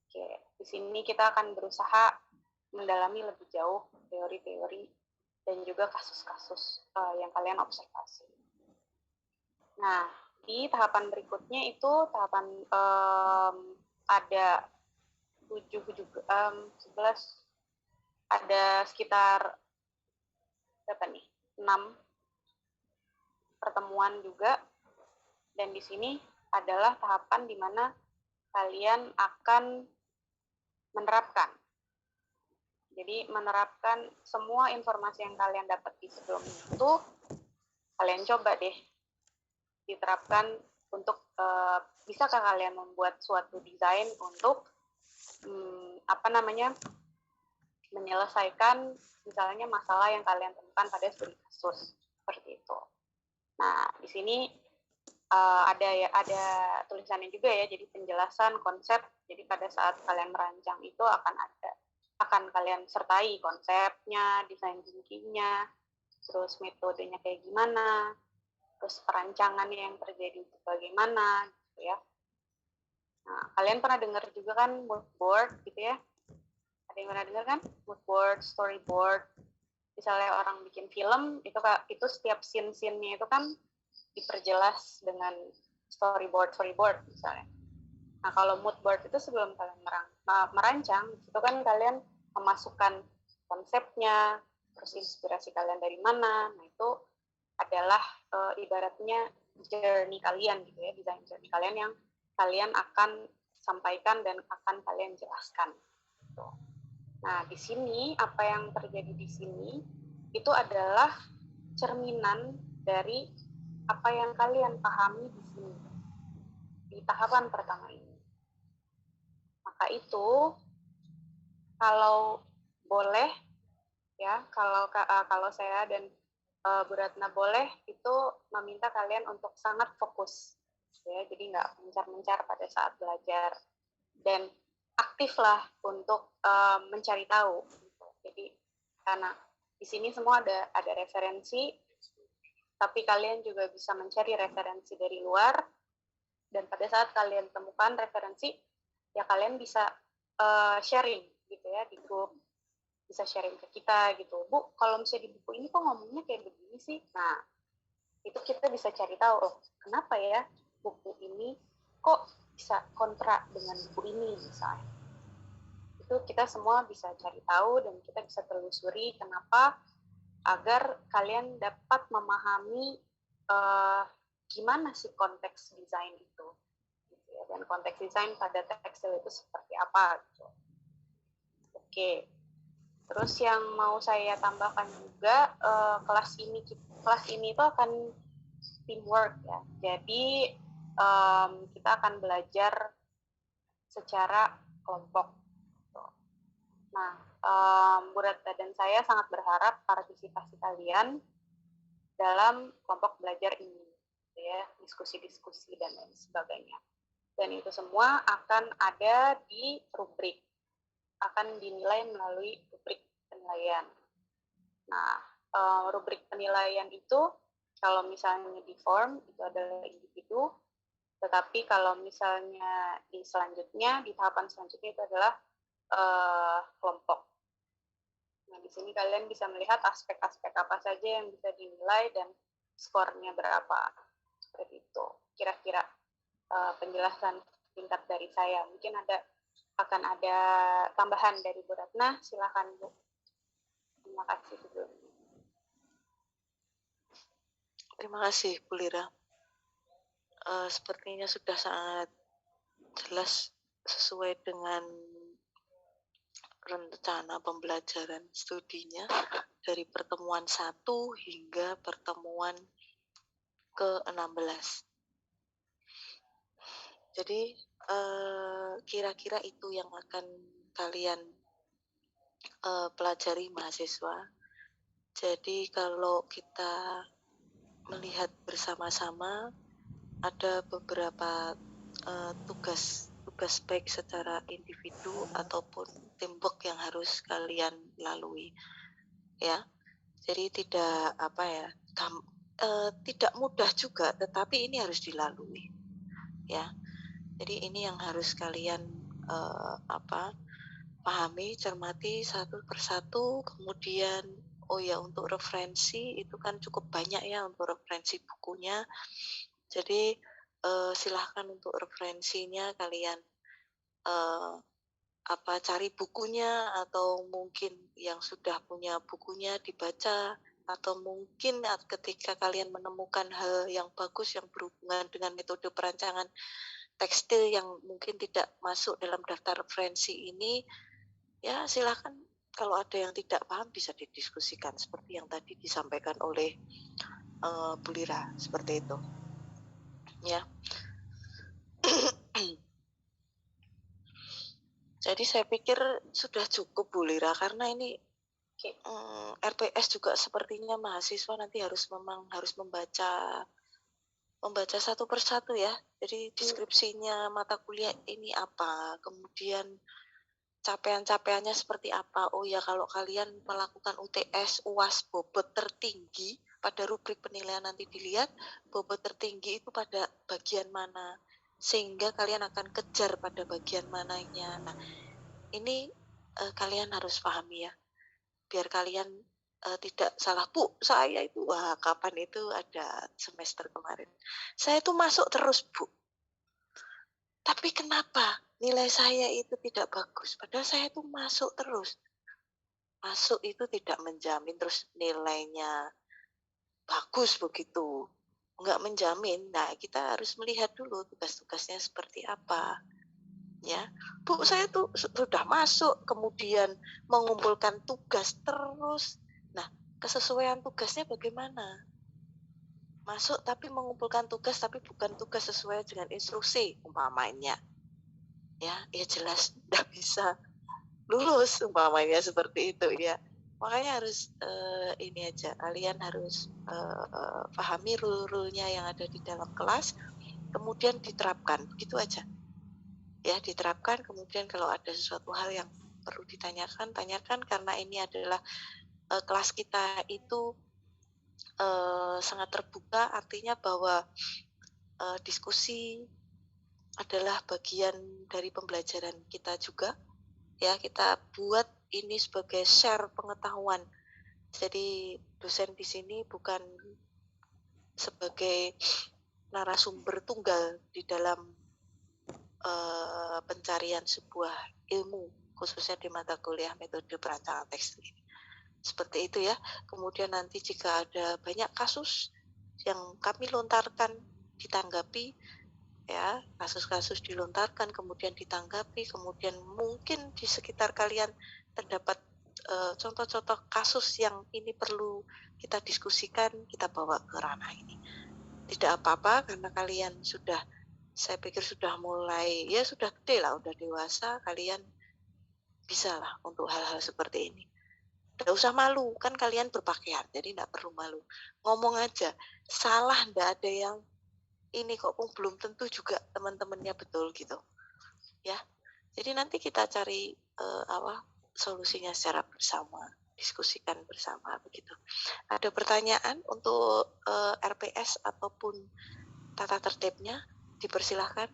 Oke, di sini kita akan berusaha mendalami lebih jauh teori-teori dan juga kasus-kasus yang kalian observasi. Nah, di tahapan berikutnya itu tahapan ada 11, ada sekitar berapa nih? 6 pertemuan juga, dan di sini adalah tahapan di mana kalian akan menerapkan. Jadi menerapkan semua informasi yang kalian dapat di sebelumnya itu, kalian coba deh diterapkan untuk bisakah kalian membuat suatu desain untuk menyelesaikan misalnya masalah yang kalian temukan pada studi kasus seperti itu. Nah, di sini ada tulisannya juga ya, jadi penjelasan konsep. Jadi pada saat kalian merancang itu akan kalian sertai konsepnya, desain thinkingnya, terus metodenya kayak gimana, terus perancangannya yang terjadi itu bagaimana, gitu ya. Nah, kalian pernah dengar juga kan mood board gitu ya? Ada yang pernah dengar kan? Mood board, storyboard. Misalnya orang bikin film, itu setiap scene-scene-nya itu kan diperjelas dengan storyboard misalnya. Nah, kalau mood board itu sebelum kalian merancang, itu kan kalian memasukkan konsepnya, terus inspirasi kalian dari mana. Nah, itu adalah ibaratnya journey kalian gitu ya, desain journey kalian yang kalian akan sampaikan dan akan kalian jelaskan. Gitu. Nah, di sini apa yang terjadi di sini itu adalah cerminan dari apa yang kalian pahami di sini di tahapan pertama ini. Maka itu kalau boleh ya, kalau saya dan Bu Ratna boleh itu meminta kalian untuk sangat fokus ya, jadi nggak mencar-mencar pada saat belajar dan aktiflah untuk mencari tahu. Jadi karena di sini semua ada referensi, tapi kalian juga bisa mencari referensi dari luar, dan pada saat kalian temukan referensi ya kalian bisa sharing gitu ya di grup, bisa sharing ke kita gitu, Bu, kalau misalnya di buku ini kok ngomongnya kayak begini sih. Nah, itu kita bisa cari tahu, oh kenapa ya buku ini kok bisa kontra dengan buku ini misalnya. Itu kita semua bisa cari tahu dan kita bisa telusuri kenapa, agar kalian dapat memahami gimana sih konteks desain itu gitu ya, dan konteks desain pada tekstil itu seperti apa gitu. Oke, terus yang mau saya tambahkan juga, kelas ini itu akan teamwork ya, jadi kita akan belajar secara kelompok. Nah, Bu Ratna dan saya sangat berharap partisipasi kalian dalam kelompok belajar ini, ya, diskusi-diskusi dan lain sebagainya. Dan itu semua akan ada di rubrik, akan dinilai melalui rubrik penilaian. Nah, rubrik penilaian itu kalau misalnya di form itu adalah individu, tetapi kalau misalnya di tahapan selanjutnya itu adalah kelompok. Nah, di sini kalian bisa melihat aspek-aspek apa saja yang bisa dinilai dan skornya berapa. Seperti itu. Kira-kira penjelasan singkat dari saya. Mungkin akan ada tambahan dari Bu Ratna. Silakan, Bu. Terima kasih sebelumnya. Terima kasih, Bu Lira. Sepertinya sudah sangat jelas sesuai dengan rencana pembelajaran studinya dari pertemuan 1 hingga pertemuan ke-16. Jadi kira-kira itu yang akan kalian pelajari mahasiswa. Jadi kalau kita melihat bersama-sama ada beberapa tugas baik secara individu ataupun teamwork yang harus kalian lalui, ya. Jadi tidak tidak mudah juga, tetapi ini harus dilalui, ya. Jadi ini yang harus kalian pahami, cermati satu persatu. Kemudian untuk referensi itu kan cukup banyak ya untuk referensi bukunya. Jadi silahkan untuk referensinya kalian cari bukunya, atau mungkin yang sudah punya bukunya dibaca, atau mungkin ketika kalian menemukan hal yang bagus yang berhubungan dengan metode perancangan tekstil yang mungkin tidak masuk dalam daftar referensi ini, ya silahkan, kalau ada yang tidak paham bisa didiskusikan seperti yang tadi disampaikan oleh Bu Lira, seperti itu, ya. Jadi saya pikir sudah cukup Bu Lira, karena ini RPS juga sepertinya mahasiswa nanti harus membaca satu persatu ya. Jadi deskripsinya mata kuliah ini apa, kemudian capaian-capaiannya seperti apa. Oh ya, kalau kalian melakukan UTS, UAS bobot tertinggi, pada rubrik penilaian nanti dilihat bobot tertinggi itu pada bagian mana, sehingga kalian akan kejar pada bagian mananya. Nah, ini kalian harus pahami ya, biar kalian tidak salah. Bu, saya itu, kapan itu ada semester kemarin, saya itu masuk terus Bu, tapi kenapa nilai saya itu tidak bagus, padahal saya itu masuk terus. Masuk itu tidak menjamin terus nilainya bagus begitu, enggak menjamin. Nah, kita harus melihat dulu tugas-tugasnya seperti apa, ya. Bu, saya tuh sudah masuk, kemudian mengumpulkan tugas terus. Nah, kesesuaian tugasnya bagaimana? Masuk tapi mengumpulkan tugas, tapi bukan tugas sesuai dengan instruksi umpamanya, ya jelas tidak bisa lulus umpamanya seperti itu ya. Makanya harus ini aja, kalian harus pahami rule-rule-nya yang ada di dalam kelas, kemudian diterapkan, begitu aja ya. Diterapkan, kemudian kalau ada sesuatu hal yang perlu ditanyakan, tanyakan, karena ini adalah kelas kita itu sangat terbuka, artinya bahwa diskusi adalah bagian dari pembelajaran kita juga, ya. Kita buat ini sebagai share pengetahuan. Jadi dosen di sini bukan sebagai narasumber tunggal di dalam pencarian sebuah ilmu, khususnya di mata kuliah metode perancangan tekstil ini. Seperti itu ya. Kemudian nanti jika ada banyak kasus yang kami lontarkan, ditanggapi ya, kasus-kasus dilontarkan kemudian ditanggapi, kemudian mungkin di sekitar kalian terdapat contoh-contoh kasus yang ini perlu kita diskusikan, kita bawa ke ranah ini. Tidak apa-apa, karena kalian sudah, saya pikir sudah mulai, ya sudah gede lah, udah dewasa, kalian bisa lah untuk hal-hal seperti ini. Tidak usah malu, kan kalian berpakaian, jadi tidak perlu malu. Ngomong aja, salah tidak ada yang ini kok, belum tentu juga teman-temannya betul gitu, ya. Jadi nanti kita cari solusinya secara bersama, diskusikan bersama begitu. Ada pertanyaan untuk RPS ataupun tata tertibnya, dipersilahkan.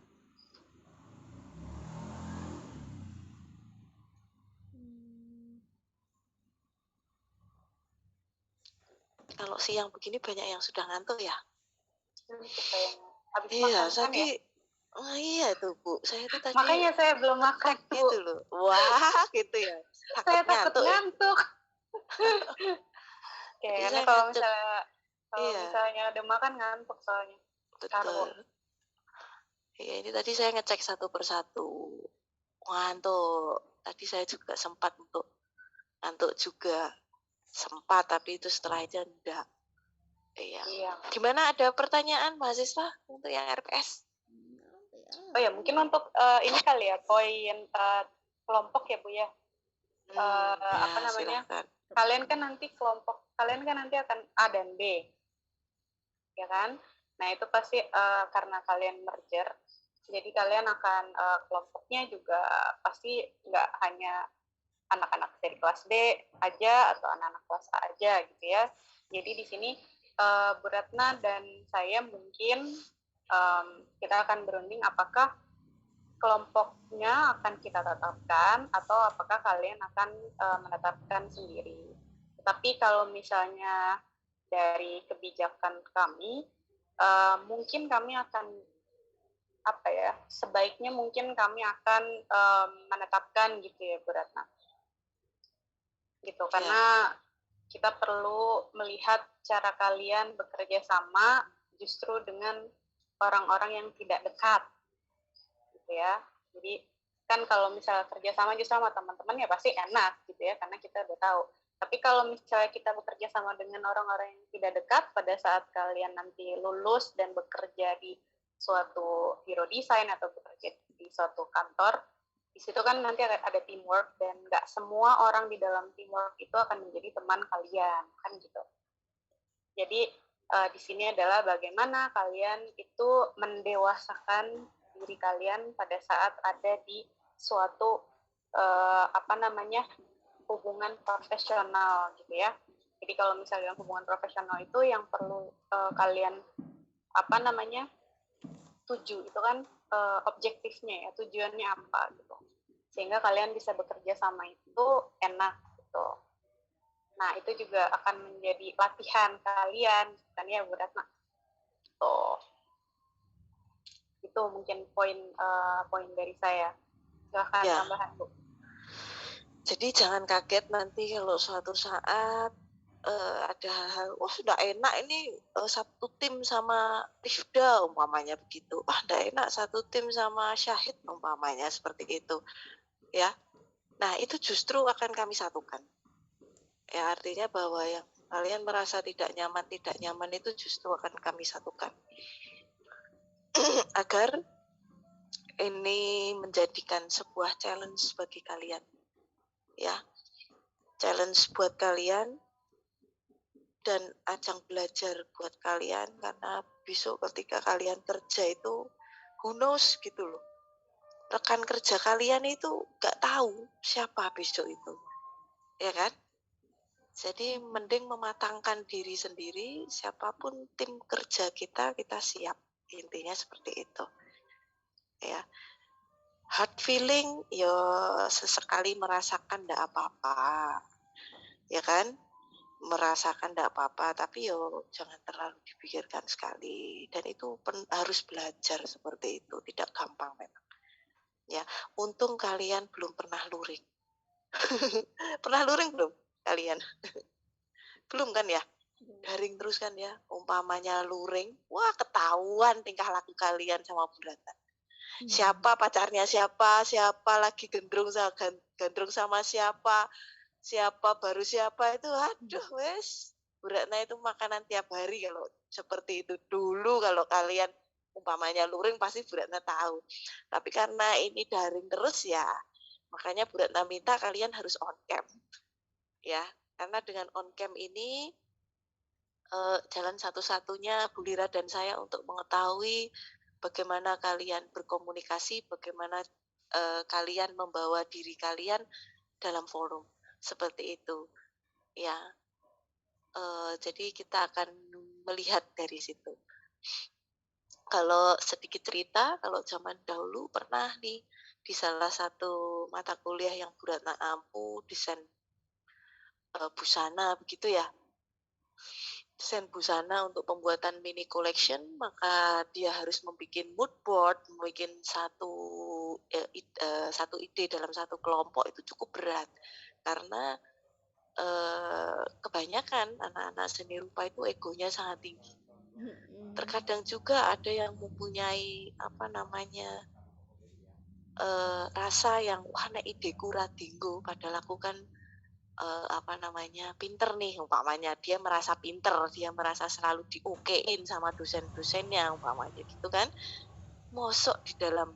Kalau siang begini banyak yang sudah ngantuk ya. Habis Iya, makan tadi ya? iya tuh Bu, saya tuh tadi Makanya saya belum makan gitu loh. Wah, gitu ya. Saya takut ngantuk ya. ngantuk. Kayaknya kalau misalnya udah makan ngantuk soalnya. Betul. Ya, ini tadi saya ngecek satu persatu. Ngantuk. Tadi saya juga sempat untuk ngantuk juga. Sempat, tapi itu setelah itu enggak. Iya. Gimana, ada pertanyaan mahasiswa untuk yang RPS? Oh ya, mungkin untuk ini kali ya, poin kelompok ya Bu ya. Apa namanya? Silakan. Kalian kan nanti akan A dan B. ya kan? Nah itu pasti karena kalian merger, jadi kalian akan kelompoknya juga pasti nggak hanya anak-anak dari kelas D aja atau anak-anak kelas A aja gitu ya. Jadi di sini Bu Ratna dan saya mungkin kita akan berunding apakah kelompoknya akan kita tetapkan atau apakah kalian akan menetapkan sendiri. Tapi kalau misalnya dari kebijakan kami, mungkin kami akan sebaiknya mungkin kami akan menetapkan gitu ya Bu Ratna. Gitu, karena kita perlu melihat cara kalian bekerja sama justru dengan orang-orang yang tidak dekat gitu ya. Jadi kan kalau misalnya kerja sama justru sama teman-teman ya pasti enak gitu ya, karena kita udah tahu. Tapi kalau misalnya kita bekerja sama dengan orang-orang yang tidak dekat, pada saat kalian nanti lulus dan bekerja di suatu hero design atau bekerja di suatu kantor, di situ kan nanti ada teamwork dan nggak semua orang di dalam teamwork itu akan menjadi teman kalian, kan gitu. Jadi di sini adalah bagaimana kalian itu mendewasakan diri kalian pada saat ada di suatu hubungan profesional gitu ya. Jadi kalau misalnya hubungan profesional itu yang perlu kalian tuju itu kan objektifnya ya, tujuannya apa gitu, sehingga kalian bisa bekerja sama itu enak gitu. Nah itu juga akan menjadi latihan kalian kan ya Bu Ratna. Itu mungkin poin dari saya. Silahkan tambahan Bu. Jadi jangan kaget nanti kalau suatu saat ada hal-hal, wah sudah enak ini satu tim sama Rifda umpamanya begitu. Wah sudah enak satu tim sama Syahid umpamanya seperti itu. Ya. Nah, itu justru akan kami satukan. Ya, artinya bahwa yang kalian merasa tidak nyaman itu justru akan kami satukan. Agar ini menjadikan sebuah challenge bagi kalian. Ya. Challenge buat kalian dan ajang belajar buat kalian, karena besok ketika kalian kerja itu who knows gitu loh, rekan kerja kalian itu gak tahu siapa besok itu, ya kan? Jadi mending mematangkan diri sendiri, siapapun tim kerja kita siap, intinya seperti itu ya. Hard feeling ya sesekali merasakan gak apa-apa, ya kan? Merasakan tidak apa-apa, tapi yo jangan terlalu dipikirkan sekali, dan itu harus belajar seperti itu, tidak gampang memang ya. Untung kalian belum pernah luring. Pernah luring belum kalian? Belum kan ya, daring terus kan ya. Umpamanya luring, wah ketahuan tingkah laku kalian sama Bu Ratna. Siapa pacarnya siapa lagi gandrung sama siapa baru siapa itu, aduh wes, Bu Ratna itu makanan tiap hari kalau seperti itu. Dulu kalau kalian umpamanya luring pasti Bu Ratna tahu, tapi karena ini daring terus ya, makanya Bu Ratna minta kalian harus on cam ya, karena dengan on cam ini jalan satu-satunya Bu Lira dan saya untuk mengetahui bagaimana kalian berkomunikasi, bagaimana kalian membawa diri kalian dalam forum seperti itu ya. Jadi kita akan melihat dari situ. Kalau sedikit cerita, kalau zaman dahulu pernah nih di salah satu mata kuliah yang Bu Ratna ampu, desain busana begitu ya, desain busana untuk pembuatan mini collection, maka dia harus membuat mood board, membuat satu ide dalam satu kelompok. Itu cukup berat karena kebanyakan anak-anak seni rupa itu egonya sangat tinggi. Terkadang juga ada yang mempunyai rasa yang wah nek ideku radinggo, padahal aku kan pinter nih umpamanya. Dia merasa pinter, dia merasa selalu diokein sama dosen-dosennya umpamanya gitu kan. Mosok di dalam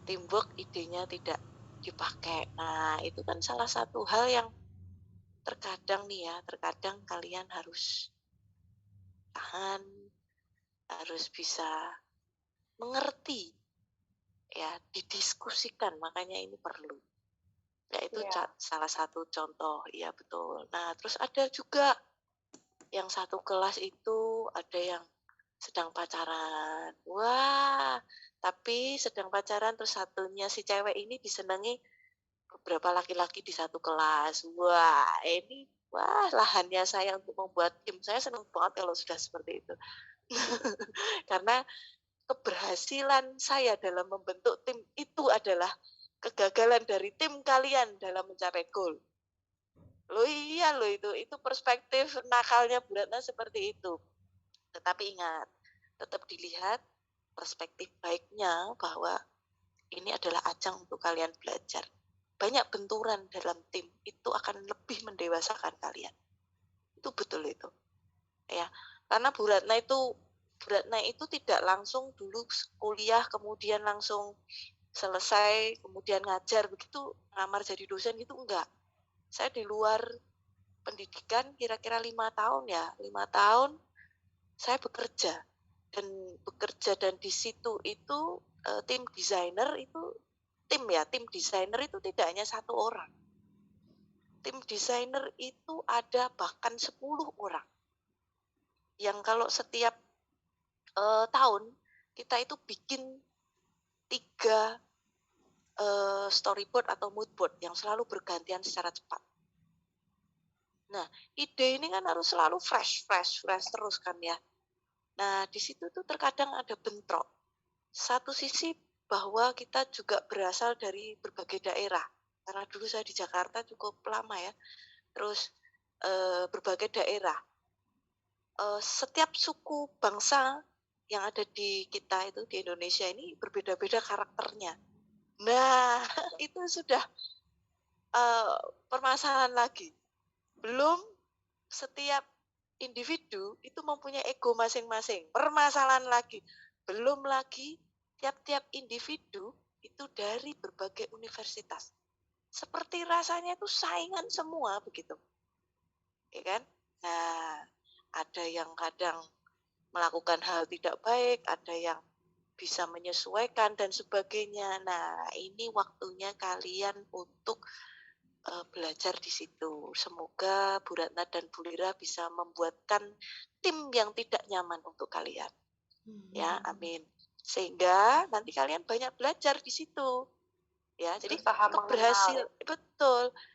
teamwork idenya tidak dipakai. Nah, itu kan salah satu hal yang terkadang kalian harus tahan, harus bisa mengerti, ya, didiskusikan, makanya ini perlu. Ya itu Iya. salah satu contoh, ya betul. Nah terus ada juga yang satu kelas itu ada yang sedang pacaran. Wah, tapi sedang pacaran terus satunya si cewek ini disenangi beberapa laki-laki di satu kelas. Wah, ini wah lahannya saya untuk membuat tim. Saya senang banget kalau sudah seperti itu. Karena keberhasilan saya dalam membentuk tim itu adalah kegagalan dari tim kalian dalam mencapai goal. Loh iya loh itu perspektif nakalnya Bu Ratna seperti itu. Tetapi ingat, tetap dilihat perspektif baiknya bahwa ini adalah ajang untuk kalian belajar. Banyak benturan dalam tim itu akan lebih mendewasakan kalian. Itu betul itu. Ya, karena Bu Ratna itu tidak langsung dulu kuliah kemudian langsung selesai kemudian ngajar begitu ngamar jadi dosen gitu enggak. Saya di luar pendidikan kira-kira 5 tahun ya, 5 tahun saya bekerja dan di situ itu tim desainer itu tim desainer itu tidak hanya satu orang. Tim desainer itu ada bahkan 10 orang. Yang kalau setiap tahun kita itu bikin 3 storyboard atau mood board yang selalu bergantian secara cepat. Nah, ide ini kan harus selalu fresh terus kan ya. Nah, di situ tuh terkadang ada bentrok. Satu sisi bahwa kita juga berasal dari berbagai daerah. Karena dulu saya di Jakarta cukup lama ya. Terus berbagai daerah. Setiap suku bangsa yang ada di kita itu di Indonesia ini berbeda-beda karakternya. Nah, itu sudah permasalahan lagi. Belum setiap individu itu mempunyai ego masing-masing. Permasalahan lagi. Belum lagi tiap-tiap individu itu dari berbagai universitas. Seperti rasanya itu saingan semua begitu. Ya kan? Nah, ada yang kadang melakukan hal tidak baik, ada yang bisa menyesuaikan dan sebagainya. Nah, ini waktunya kalian untuk belajar di situ. Semoga Bu Ratna dan Bu Lira bisa membuatkan tim yang tidak nyaman untuk kalian. Ya, amin. Sehingga nanti kalian banyak belajar di situ. Ya, jadi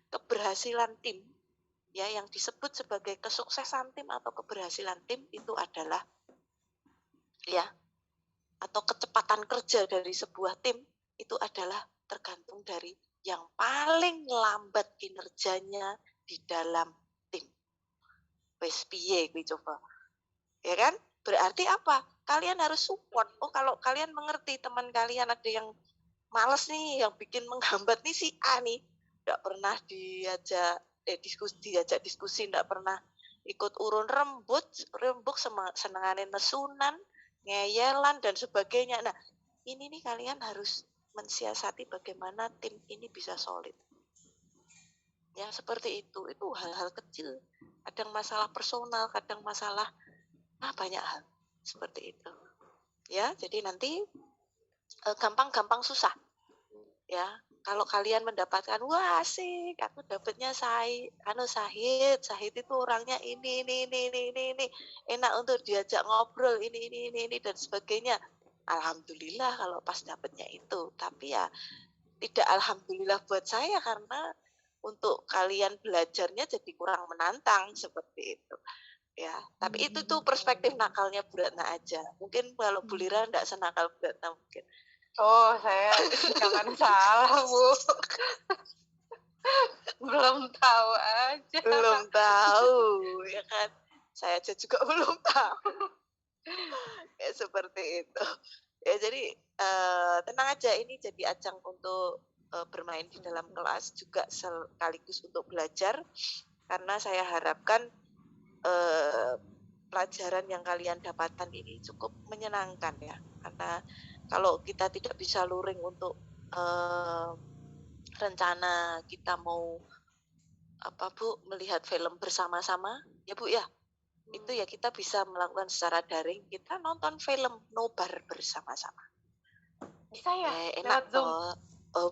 keberhasilan tim ya yang disebut sebagai kesuksesan tim atau keberhasilan tim itu adalah ya atau kecepatan kerja dari sebuah tim itu adalah tergantung dari yang paling lambat kinerjanya di dalam tim. Wes piye kuwi coba. Ya kan? Berarti apa? Kalian harus support. Oh, kalau kalian mengerti teman kalian ada yang males nih, yang bikin menghambat nih si A nih. Enggak pernah diajak diskusi, enggak pernah ikut urun rembuk senengane nesunan, ngeyelan dan sebagainya. Nah, ini nih kalian harus mensiasati bagaimana tim ini bisa solid. Ya, seperti itu. Itu hal-hal kecil. Kadang masalah personal, kadang masalah banyak hal seperti itu. Ya, jadi nanti gampang-gampang susah. Ya, kalau kalian mendapatkan wah asik, aku dapatnya Sahid itu orangnya ini, enak untuk diajak ngobrol ini dan sebagainya. Alhamdulillah kalau pas dapatnya itu. Tapi ya tidak alhamdulillah buat saya karena untuk kalian belajarnya jadi kurang menantang seperti itu. Ya, tapi itu tuh perspektif nakalnya Bu Ratna aja. Mungkin kalau Bu Lira enggak senakal Bu Ratna mungkin. Oh, saya jangan salah, Bu. Belum tahu aja. Belum tahu, ya kan? Saya aja juga belum tahu. Ya, seperti itu. Ya, jadi tenang aja, ini jadi ajang untuk bermain di dalam kelas juga sekaligus untuk belajar. Karena saya harapkan pelajaran yang kalian dapatkan ini cukup menyenangkan ya. Karena kalau kita tidak bisa luring untuk rencana kita mau melihat film bersama-sama ya Bu ya. Itu ya kita bisa melakukan secara daring, kita nonton film nobar bersama-sama. Bisa ya? Enak Lewat Zoom? toh. Oh,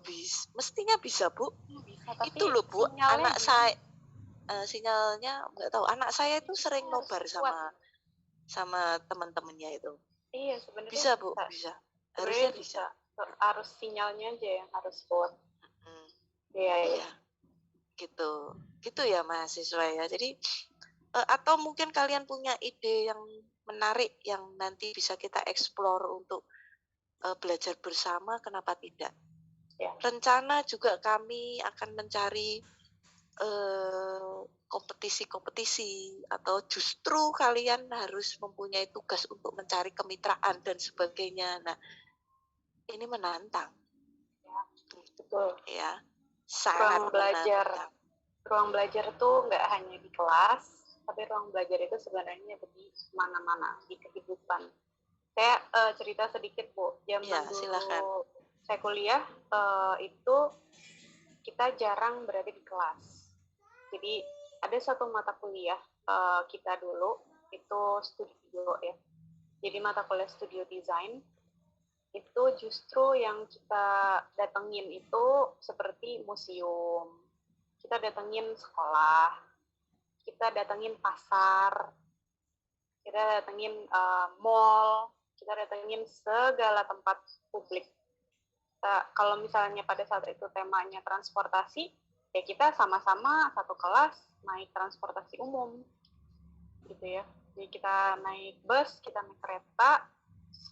mestinya bisa, Bu. Bisa, tapi Itu loh, Bu, sinyalnya anak saya sinyalnya nggak tahu. Anak saya itu sering harus nobar kuat. sama teman-temannya itu. Iya, sebenarnya Bisa, Bu, bisa. Sebenarnya Harusnya bisa. Harus sinyalnya aja yang harus kuat. Iya, iya. Gitu. Gitu ya mahasiswa ya. Jadi atau mungkin kalian punya ide yang menarik yang nanti bisa kita explore untuk belajar bersama, kenapa tidak? Ya. Rencana juga kami akan mencari kompetisi-kompetisi atau justru kalian harus mempunyai tugas untuk mencari kemitraan dan sebagainya. Nah, ini menantang. Ya, betul. Ya, sangat menantang. Ruang belajar tuh nggak hanya di kelas, tapi ruang belajar itu sebenarnya di mana-mana di kehidupan. Saya cerita sedikit, Bu. Zaman dulu silakan. saya kuliah itu kita jarang berada di kelas. Jadi ada satu mata kuliah kita dulu itu studio ya. Jadi mata kuliah studio design itu justru yang kita datengin itu seperti museum, kita datengin sekolah, kita datengin pasar, kita datengin mall, kita datengin segala tempat publik. Kalau misalnya pada saat itu temanya transportasi, ya kita sama-sama satu kelas naik transportasi umum, gitu ya. Jadi kita naik bus, kita naik kereta,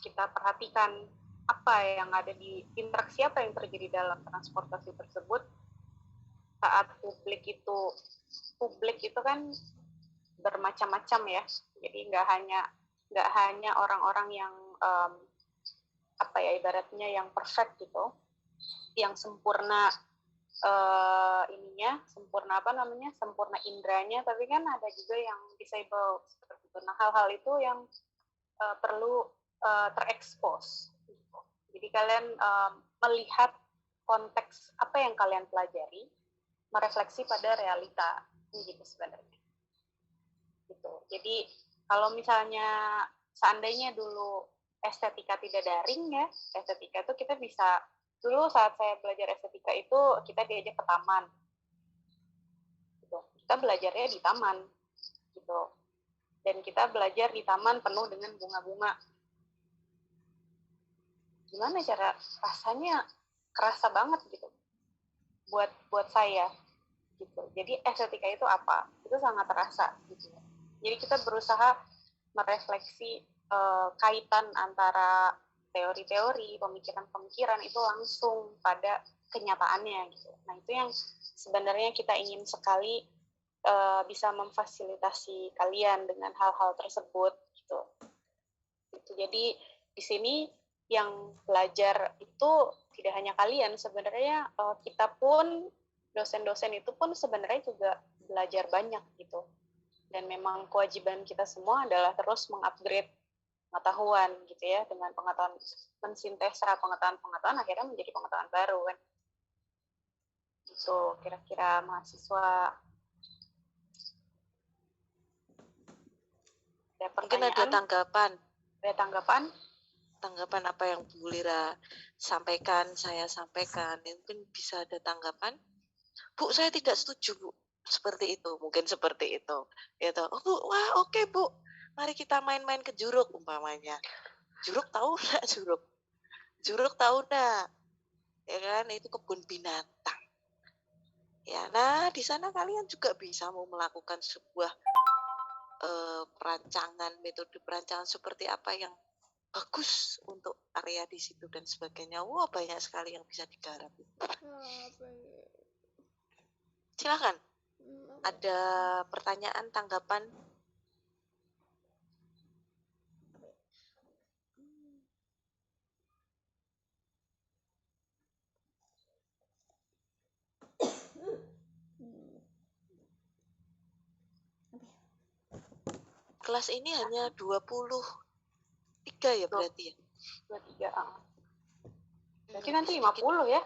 kita perhatikan apa yang ada di interaksi apa yang terjadi dalam transportasi tersebut. Saat publik itu kan bermacam-macam ya. Jadi nggak hanya orang-orang yang ibaratnya yang perfect gitu, yang sempurna sempurna indranya, tapi kan ada juga yang disable seperti itu. Nah, hal-hal itu yang perlu terekspos. Jadi kalian melihat konteks apa yang kalian pelajari, merefleksi pada realita, gitu sebenarnya. Gitu. Jadi kalau misalnya seandainya dulu estetika tidak daring ya, estetika itu kita bisa, dulu saat saya belajar estetika itu kita diajak ke taman, gitu. Kita belajarnya di taman, gitu. Dan kita belajar di taman penuh dengan bunga-bunga. Gimana cara rasanya, kerasa banget gitu buat saya gitu. Jadi estetika itu apa? Itu sangat terasa gitu. Jadi kita berusaha merefleksi kaitan antara teori-teori, pemikiran-pemikiran itu langsung pada kenyataannya gitu. Nah, itu yang sebenarnya kita ingin sekali bisa memfasilitasi kalian dengan hal-hal tersebut gitu. Jadi di sini yang belajar itu tidak hanya kalian, sebenarnya kita pun, dosen-dosen itu pun sebenarnya juga belajar banyak gitu. Dan memang kewajiban kita semua adalah terus mengupgrade pengetahuan gitu ya, dengan pengetahuan, mensintesa pengetahuan akhirnya menjadi pengetahuan baru kan. Itu kira-kira mahasiswa. Ada mungkin ada tanggapan. Ada tanggapan? Tanggapan apa yang Bu Lira sampaikan, saya sampaikan, mungkin bisa ada tanggapan. Bu, saya tidak setuju, Bu. Seperti itu, mungkin seperti itu. Gitu. Oh, Bu, wah oke, Bu. Mari kita main-main ke Juruk umpamanya. Juruk tahu enggak Juruk? Juruk tahu enggak? Ya kan, itu kebun binatang. Ya, nah di sana kalian juga bisa mau melakukan sebuah metode perancangan seperti apa yang bagus untuk area di situ dan sebagainya. Wah, banyak sekali yang bisa digarap. Silakan. Ada pertanyaan, tanggapan? Kelas ini hanya 23 ya berarti ya? 23. Berarti nanti 50 ya?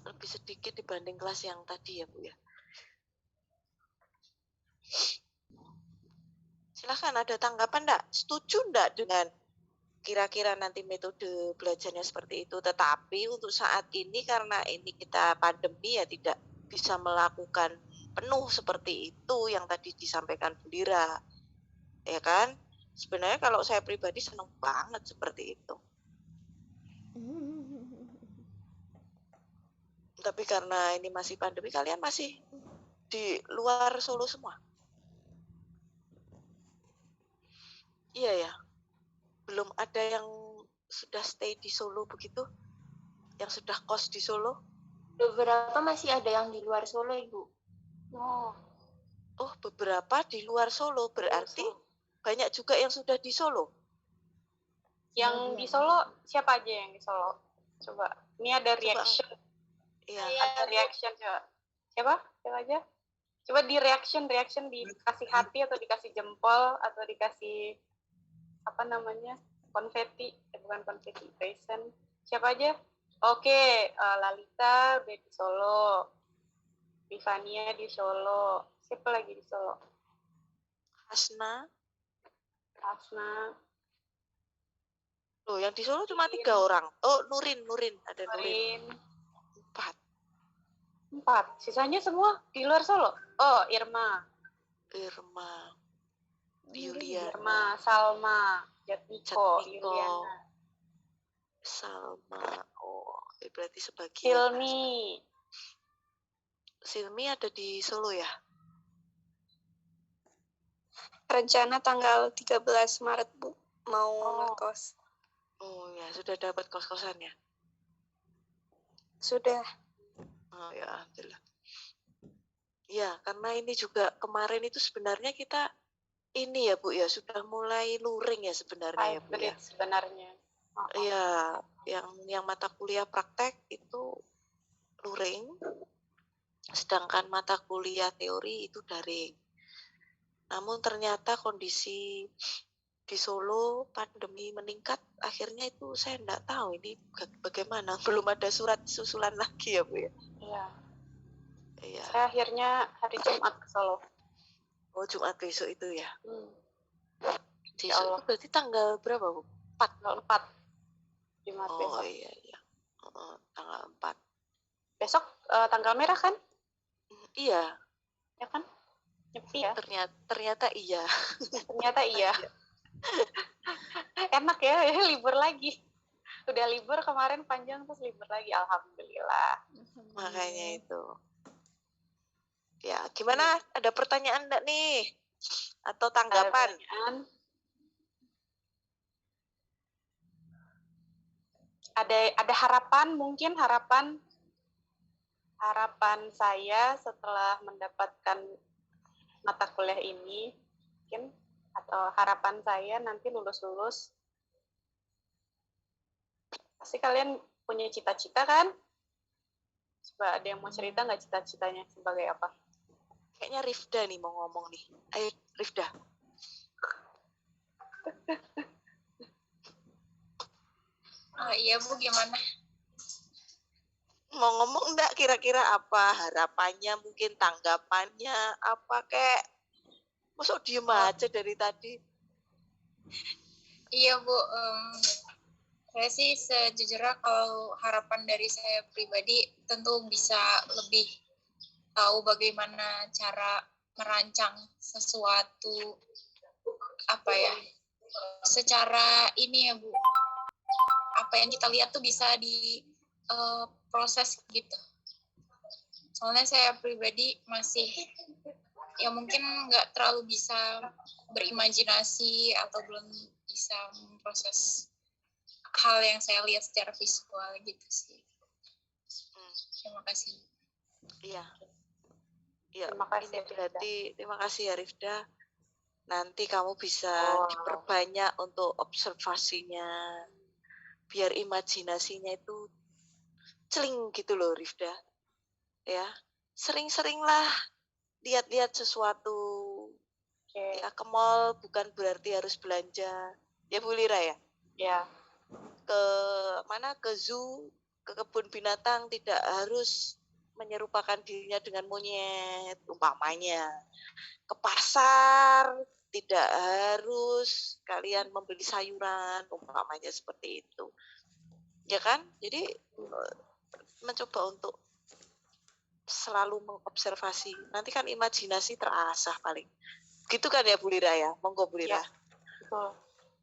Lebih sedikit dibanding kelas yang tadi ya, Bu ya. Silahkan, ada tanggapan enggak? Setuju enggak dengan kira-kira nanti metode belajarnya seperti itu? Tetapi untuk saat ini karena ini kita pandemi ya tidak bisa melakukan penuh seperti itu yang tadi disampaikan Bu Lira. Ya kan? Sebenarnya kalau saya pribadi senang banget seperti itu. Tapi karena ini masih pandemi, kalian masih di luar Solo semua? Iya ya, belum ada yang sudah stay di Solo begitu? Yang sudah kos di Solo? Beberapa masih ada yang di luar Solo, Ibu. Oh, beberapa di luar Solo, berarti banyak juga yang sudah di Solo? Yang di Solo, siapa aja yang di Solo? Coba, ini ada Coba, reaction. iya. Ada reaction, coba. Siapa? Siapa aja? Coba di reaction dikasih hati atau dikasih jempol atau dikasih apa namanya konfeti, bukan konfeti, present. Siapa aja? Oke, Lalita udah di Solo, Rifania di Solo, siapa lagi di Solo? Hasna. Loh, yang di Solo cuma 3 orang. Oh, Nurin, ada Nurin. 4. Sisanya semua di luar Solo. Oh, Irma, Yuliana, Salma, Jatmiko, Yuliana, Salma. Oh, berarti sebagian. Silmi ada di Solo ya? Rencana tanggal 13 Maret, Bu. Mau ngekos. Oh ya, sudah dapat kos-kosan ya? Sudah. Oh ya, alhamdulillah. Ya, karena ini juga kemarin itu sebenarnya kita ini ya Bu ya, sudah mulai luring ya sebenarnya ya Bu ya. Sebenarnya. Iya, yang mata kuliah praktek itu luring, sedangkan mata kuliah teori itu daring. Namun ternyata kondisi di Solo pandemi meningkat, akhirnya itu saya enggak tahu ini bagaimana, belum ada surat susulan lagi ya Bu ya. Iya. Saya akhirnya hari Jumat ke Solo. Oh, Jumat besok itu ya. Besok Allah. itu berarti tanggal berapa Bu? 4. Jumat besok. Oh iya. Tanggal 4. Besok tanggal merah kan? Iya. Ya kan? Nyepi ya? Ternyata iya. Ternyata iya. Enak ya, libur lagi. Udah libur kemarin panjang terus libur lagi, alhamdulillah. Makanya itu. Ya, gimana? Ada pertanyaan enggak nih? Atau tanggapan? Ada harapan, mungkin harapan saya setelah mendapatkan mata kuliah ini, mungkin, atau harapan saya nanti lulus pasti kalian punya cita-cita kan? Coba ada yang mau cerita nggak cita-citanya sebagai apa? Kayaknya Rifda nih mau ngomong nih. Ayo Rifda. Iya Bu, gimana? Mau ngomong enggak kira-kira apa harapannya, mungkin tanggapannya, apa kayak masuk diem aja dari tadi? Iya Bu, saya sih sejujurnya kalau harapan dari saya pribadi tentu bisa lebih tahu bagaimana cara merancang sesuatu secara ini ya Bu, apa yang kita lihat tuh bisa di proses gitu. Soalnya saya pribadi masih ya mungkin nggak terlalu bisa berimajinasi atau belum bisa memproses hal yang saya lihat secara visual gitu sih. Terima kasih. Iya. Terima kasih. Ini berarti terima kasih ya Rifda. Nanti kamu bisa diperbanyak untuk observasinya, biar imajinasinya itu celing gitu loh Rifda. Ya, sering-seringlah lihat-lihat sesuatu. Ya, ke mall bukan berarti harus belanja. Ya Bu Lira ya? Ya. Ke zoo, ke kebun binatang tidak harus menyerupakan dirinya dengan monyet umpamanya. Ke pasar tidak harus kalian membeli sayuran, umpamanya seperti itu. Ya kan? Jadi mencoba untuk selalu mengobservasi. Nanti kan imajinasi terasah paling. Gitu kan ya Bu Lira ya? Monggo Bu Lira. Ya, betul.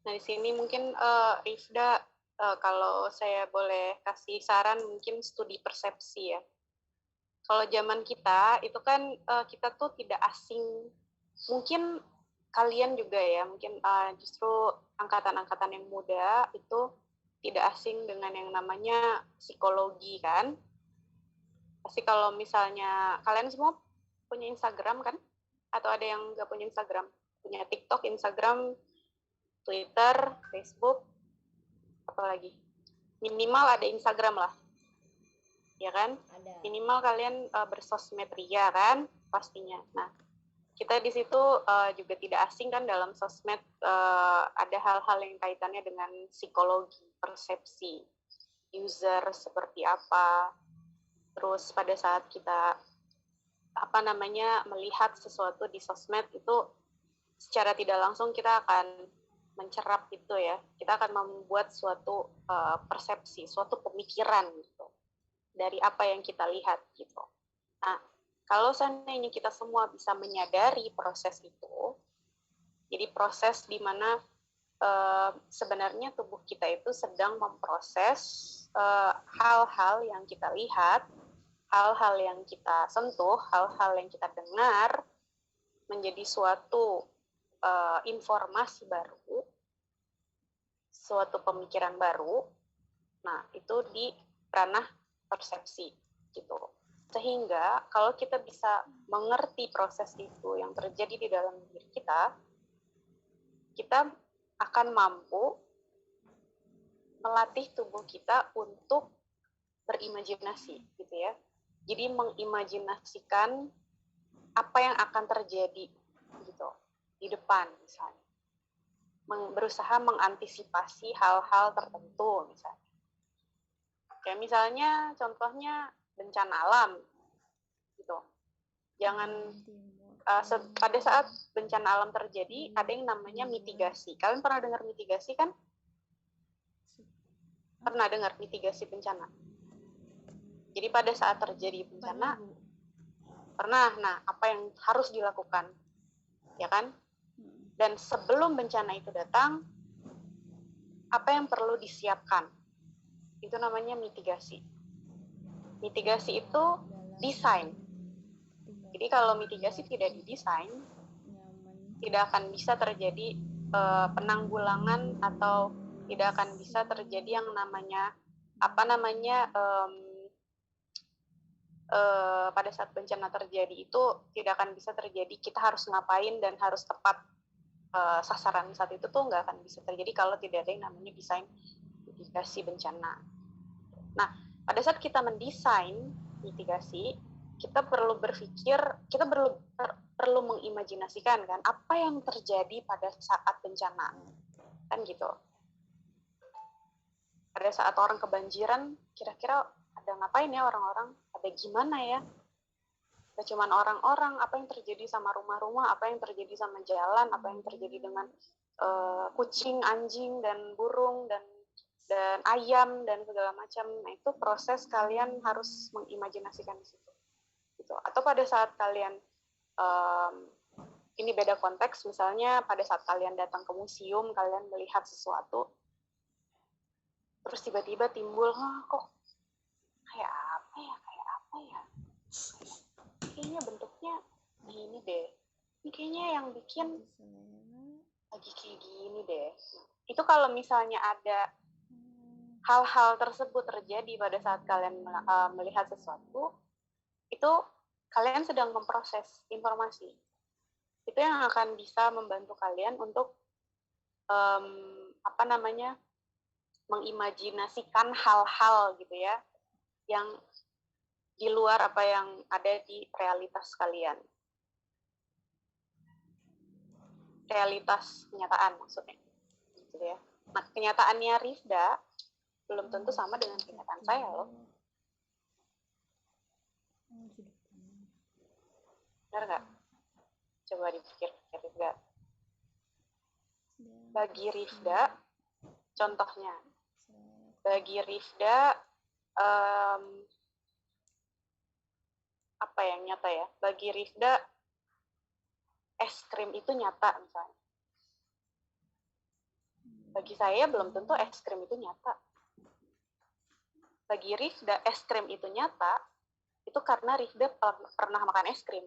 Nah, di sini mungkin Rifda, kalau saya boleh kasih saran, mungkin studi persepsi ya. Kalau zaman kita, itu kan kita tuh tidak asing. Mungkin kalian juga ya, mungkin justru angkatan-angkatan yang muda itu tidak asing dengan yang namanya psikologi kan. Pasti kalau misalnya kalian semua punya Instagram kan? Atau ada yang nggak punya Instagram? Punya TikTok, Instagram, Twitter, Facebook, apalagi? Minimal ada Instagram lah. Ya kan? Ada. Minimal kalian bersosmed ria kan? Pastinya. Nah, kita di situ juga tidak asing kan dalam sosmed ada hal-hal yang kaitannya dengan psikologi, persepsi, user seperti apa. Terus pada saat kita melihat sesuatu di sosmed itu secara tidak langsung kita akan mencerap itu ya. Kita akan membuat suatu persepsi, suatu pemikiran gitu dari apa yang kita lihat gitu. Nah, kalau seandainya kita semua bisa menyadari proses itu, jadi proses di mana sebenarnya tubuh kita itu sedang memproses hal-hal yang kita lihat, hal-hal yang kita sentuh, hal-hal yang kita dengar, menjadi suatu informasi baru, suatu pemikiran baru. Nah, itu di ranah persepsi gitu. Sehingga kalau kita bisa mengerti proses itu yang terjadi di dalam diri kita, kita akan mampu melatih tubuh kita untuk berimajinasi gitu ya. Jadi mengimajinasikan apa yang akan terjadi gitu di depan misalnya. Berusaha mengantisipasi hal-hal tertentu misalnya. Kayak misalnya contohnya bencana alam gitu. Jangan pada saat bencana alam terjadi ada yang namanya mitigasi. Kalian pernah dengar mitigasi kan? Pernah dengar mitigasi bencana? Jadi pada saat terjadi bencana pernah. Nah, apa yang harus dilakukan? Ya kan? Dan sebelum bencana itu datang, apa yang perlu disiapkan? Itu namanya mitigasi. Mitigasi itu desain. Jadi kalau mitigasi tidak didesain, tidak akan bisa terjadi penanggulangan atau tidak akan bisa terjadi yang namanya pada saat bencana terjadi itu tidak akan bisa terjadi kita harus ngapain dan harus tepat sasaran saat itu tuh nggak akan bisa terjadi kalau tidak ada yang namanya desain mitigasi bencana. Nah, pada saat kita mendesain mitigasi, kita perlu berpikir, kita perlu mengimajinasikan kan apa yang terjadi pada saat bencana, kan gitu. Pada saat orang kebanjiran, kira-kira ada ngapain ya orang-orang? Ada gimana ya? Gak cuman orang-orang, apa yang terjadi sama rumah-rumah, apa yang terjadi sama jalan, apa yang terjadi dengan kucing, anjing, dan burung, dan ayam, dan segala macam. Nah, itu proses kalian harus mengimajinasikan di situ. Gitu. Atau pada saat kalian, ini beda konteks, misalnya pada saat kalian datang ke museum, kalian melihat sesuatu, terus tiba-tiba timbul, kok kayak apa ya? Kayaknya bentuknya gini deh. Ini kayaknya yang bikin lagi kayak gini deh. Itu kalau misalnya ada hal-hal tersebut terjadi pada saat kalian melihat sesuatu, itu kalian sedang memproses informasi. Itu yang akan bisa membantu kalian untuk mengimajinasikan hal-hal gitu ya, yang di luar apa yang ada di realitas kalian. Realitas kenyataan maksudnya. Gitu ya. Nah, kenyataannya Rifda belum tentu sama dengan kenyataan saya loh. Benar nggak? Coba dipikir-pikir Rifda. Bagi Rifda, contohnya, bagi Rifda, apa yang nyata ya? Bagi Rifda, es krim itu nyata misalnya. Bagi saya belum tentu es krim itu nyata. Bagi Rifda, es krim itu nyata, itu karena Rifda pernah makan es krim.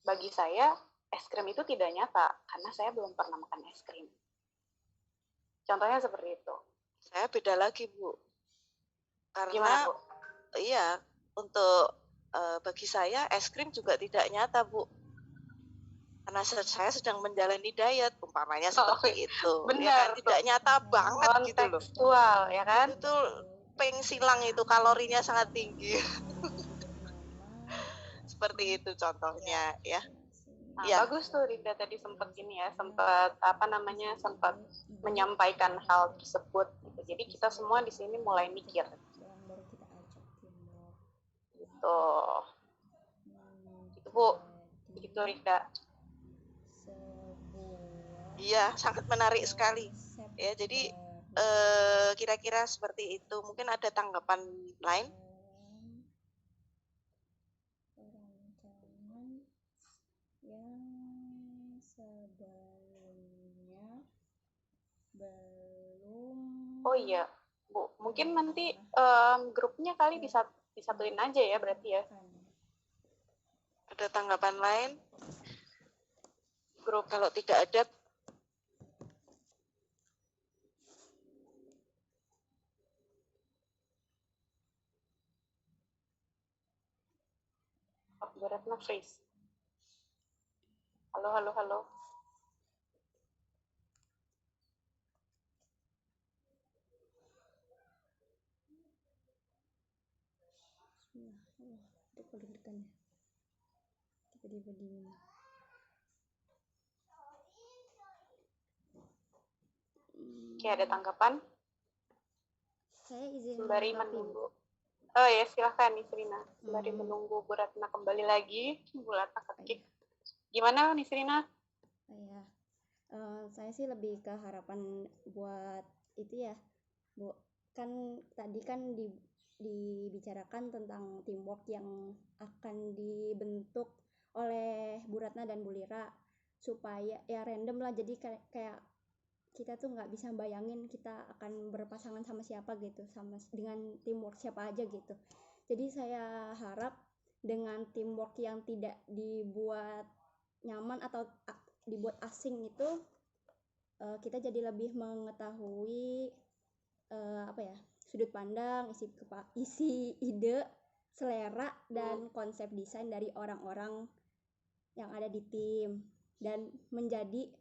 Bagi saya, es krim itu tidak nyata, karena saya belum pernah makan es krim. Contohnya seperti itu. Saya beda lagi, Bu. Gimana, Karena Bu? iya, untuk bagi saya es krim juga tidak nyata, Bu. Karena saya sedang menjalani diet, umpamanya seperti itu. Benar, ya kan? Tidak nyata banget gitu loh. kontekstual, ya kan? Itu peng silang itu kalorinya sangat tinggi. Seperti itu contohnya ya. Nah, Ya. bagus tuh Rida tadi sempat sempat menyampaikan hal tersebut gitu. Jadi kita semua di sini mulai mikir. Gitu. Itu Bu, begitu Rida. Iya, sangat menarik sekali. Ya, jadi kira-kira seperti itu. Mungkin ada tanggapan lain? Oh iya, Bu, mungkin nanti grupnya kali disatuin aja ya berarti ya. Ada tanggapan lain? Grup Kalau tidak ada, Bu Retno freeze. Halo, halo, halo. Oke, ada tanggapan? Saya izin Sembari menanggapi, Bu. menunggu. Oh ya, silahkan Nisrina. Sembari menunggu Bu Ratna kembali lagi, Bu Ratna ketik. Gimana Nisrina? Ya, saya sih lebih ke harapan buat itu ya, Bu. Kan tadi kan dibicarakan tentang teamwork yang akan dibentuk oleh Bu Ratna dan Bu Lira supaya ya random lah, jadi kayak kita tuh nggak bisa bayangin kita akan berpasangan sama siapa gitu, sama dengan teamwork siapa aja gitu. Jadi saya harap dengan teamwork yang tidak dibuat nyaman atau dibuat asing itu kita jadi lebih mengetahui sudut pandang, isi ide, selera dan konsep desain dari orang-orang yang ada di tim, dan menjadi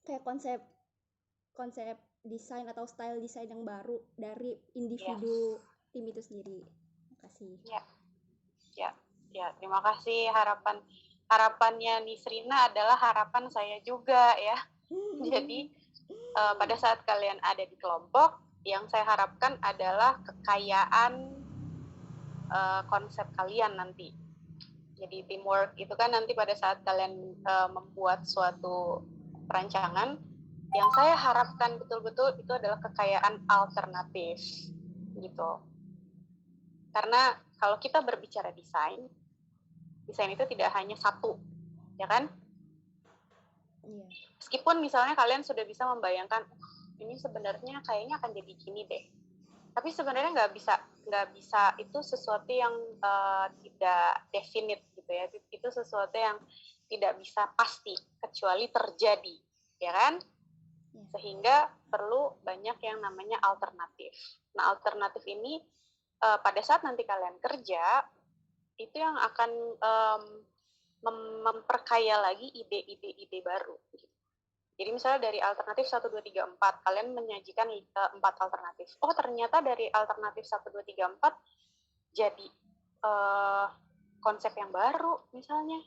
kayak konsep desain atau style desain yang baru dari individu tim itu sendiri. Terima kasih. Ya, terima kasih. Harapannya Nisrina adalah harapan saya juga ya. Jadi pada saat kalian ada di kelompok, yang saya harapkan adalah kekayaan konsep kalian nanti. Jadi teamwork itu kan nanti pada saat kalian membuat suatu perancangan, yang saya harapkan betul-betul itu adalah kekayaan alternatif gitu. Karena kalau kita berbicara desain itu tidak hanya satu, ya kan? Meskipun misalnya kalian sudah bisa membayangkan ini sebenarnya kayaknya akan jadi gini deh, tapi sebenarnya nggak bisa itu sesuatu yang tidak definite gitu ya. Itu sesuatu yang tidak bisa pasti kecuali terjadi, ya kan? Sehingga perlu banyak yang namanya alternatif. Nah, alternatif ini pada saat nanti kalian kerja, itu yang akan memperkaya lagi ide-ide baru. Jadi misalnya dari alternatif 1, 2, 3, 4, kalian menyajikan 4 alternatif. Oh, ternyata dari alternatif 1, 2, 3, 4 jadi konsep yang baru misalnya.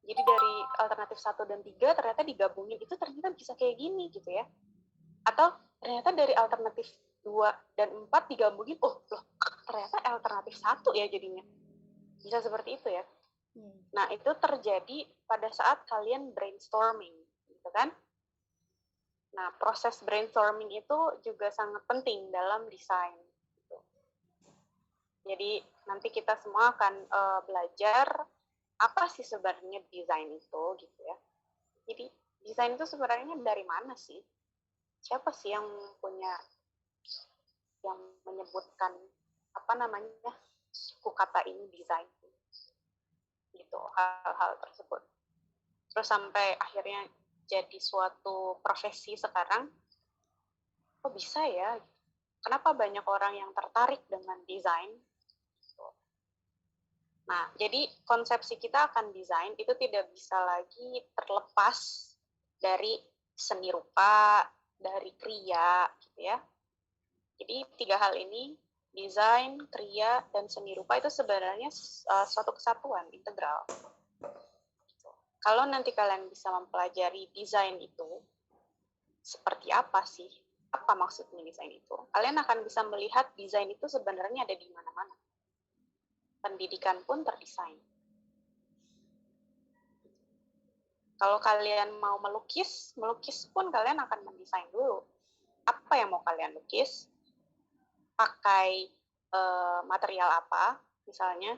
Jadi dari alternatif 1 dan 3 ternyata digabungin, itu ternyata bisa kayak gini gitu ya. Atau ternyata dari alternatif 2 dan 4 digabungin, oh loh ternyata alternatif 1 ya jadinya. Bisa seperti itu ya. Iya. Nah, itu terjadi pada saat kalian brainstorming, gitu kan? Nah, proses brainstorming itu juga sangat penting dalam desain. Gitu. Jadi, nanti kita semua akan belajar apa sih sebenarnya desain itu, gitu ya. Jadi, desain itu sebenarnya dari mana sih? Siapa sih yang menyebutkan apa namanya suku kata ini desain? Gitu, hal-hal tersebut. Terus sampai akhirnya jadi suatu profesi sekarang, kok bisa ya? Kenapa banyak orang yang tertarik dengan desain? Nah, jadi konsepsi kita akan desain itu tidak bisa lagi terlepas dari seni rupa, dari kriya, gitu ya. Jadi 3 hal ini, desain, kriya, dan seni rupa itu sebenarnya suatu kesatuan integral. Kalau nanti kalian bisa mempelajari desain itu, seperti apa sih? Apa maksudnya desain itu? Kalian akan bisa melihat desain itu sebenarnya ada di mana-mana. Pendidikan pun terdesain. Kalau kalian mau melukis pun kalian akan mendesain dulu. Apa yang mau kalian lukis? Pakai material apa? Misalnya,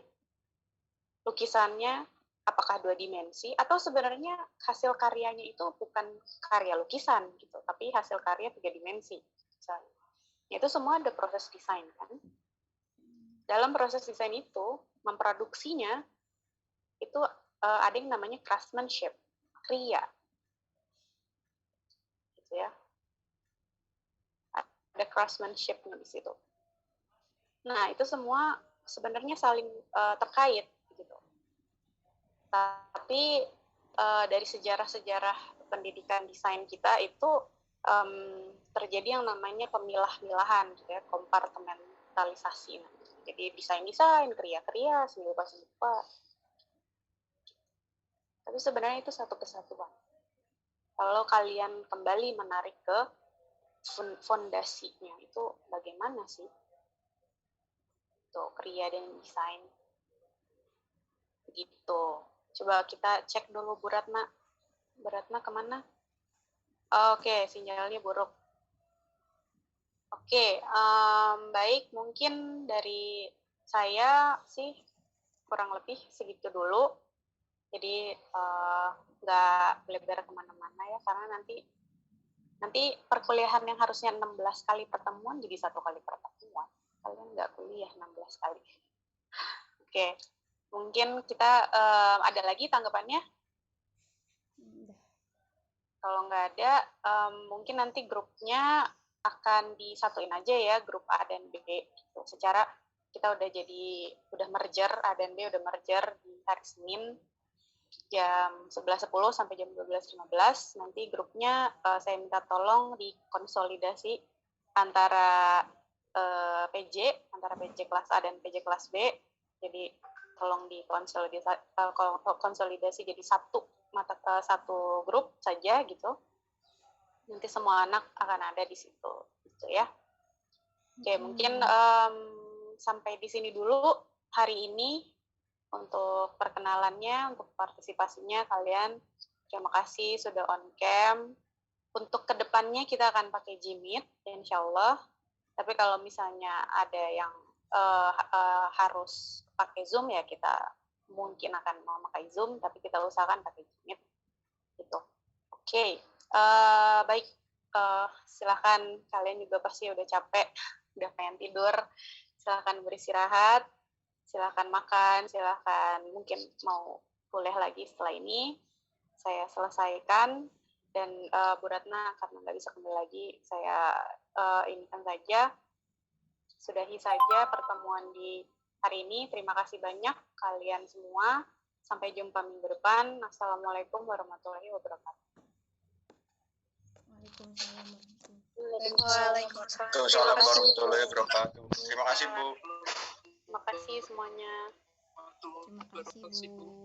lukisannya apakah 2 dimensi, atau sebenarnya hasil karyanya itu bukan karya lukisan, gitu, tapi hasil karya 3 dimensi. Misalnya. Itu semua ada proses desain, kan? Dalam proses desain itu, memproduksinya, itu ada yang namanya craftsmanship, kriya. Gitu ya. Ada craftsmanship-nya di situ. Nah, itu semua sebenarnya saling terkait, gitu. Tapi dari sejarah-sejarah pendidikan desain kita itu terjadi yang namanya pemilah-milahan, gitu ya, kompartementalisasi. Jadi desain-desain, kriya-kriya, seni rupa. Tapi sebenarnya itu satu kesatuan. Kalau kalian kembali menarik ke fondasinya, itu bagaimana sih? Tuh, kriya dan desain. Gitu. Coba kita cek dulu Bu Ratna. Bu Ratna kemana? Oke, sinyalnya buruk. Oke, baik. Mungkin dari saya sih kurang lebih segitu dulu. Jadi nggak lebar kemana-mana ya, karena nanti perkuliahan yang harusnya 16 kali pertemuan jadi 1 kali pertemuan. Kalian nggak kuliah 16 kali. Oke, mungkin kita ada lagi tanggapannya? Kalau nggak ada, mungkin nanti grupnya akan disatuin aja ya, grup A dan B. Gitu. Secara kita udah merger, A dan B udah merger di hari Senin jam 11.10 sampai jam 12.15. Nanti grupnya saya minta tolong dikonsolidasi antara PJ kelas A dan PJ kelas B. Jadi tolong dikonsolidasi jadi satu grup saja gitu. Nanti semua anak akan ada di situ, gitu ya. Oke, mungkin sampai di sini dulu hari ini untuk perkenalannya, untuk partisipasinya kalian. Terima kasih sudah on cam. Untuk kedepannya kita akan pakai Jimit, insya Allah. Tapi kalau misalnya ada yang harus pakai Zoom ya kita mungkin akan memakai Zoom, tapi kita usahakan pakai Jimit. Gitu. Oke, baik. Silakan, kalian juga pasti udah capek, udah pengen tidur. Silakan beristirahat, silakan makan, silakan mungkin mau kuliah lagi setelah ini. Saya selesaikan, dan Bu Ratna karena nggak bisa kembali lagi, saya inikan saja. Sudahi saja pertemuan di hari ini. Terima kasih banyak kalian semua. Sampai jumpa minggu depan. Assalamualaikum warahmatullahi wabarakatuh. Waalaikumsalam warahmatullahi wabarakatuh. Terima kasih Bu. Terima kasih semuanya. Terima kasih Bu.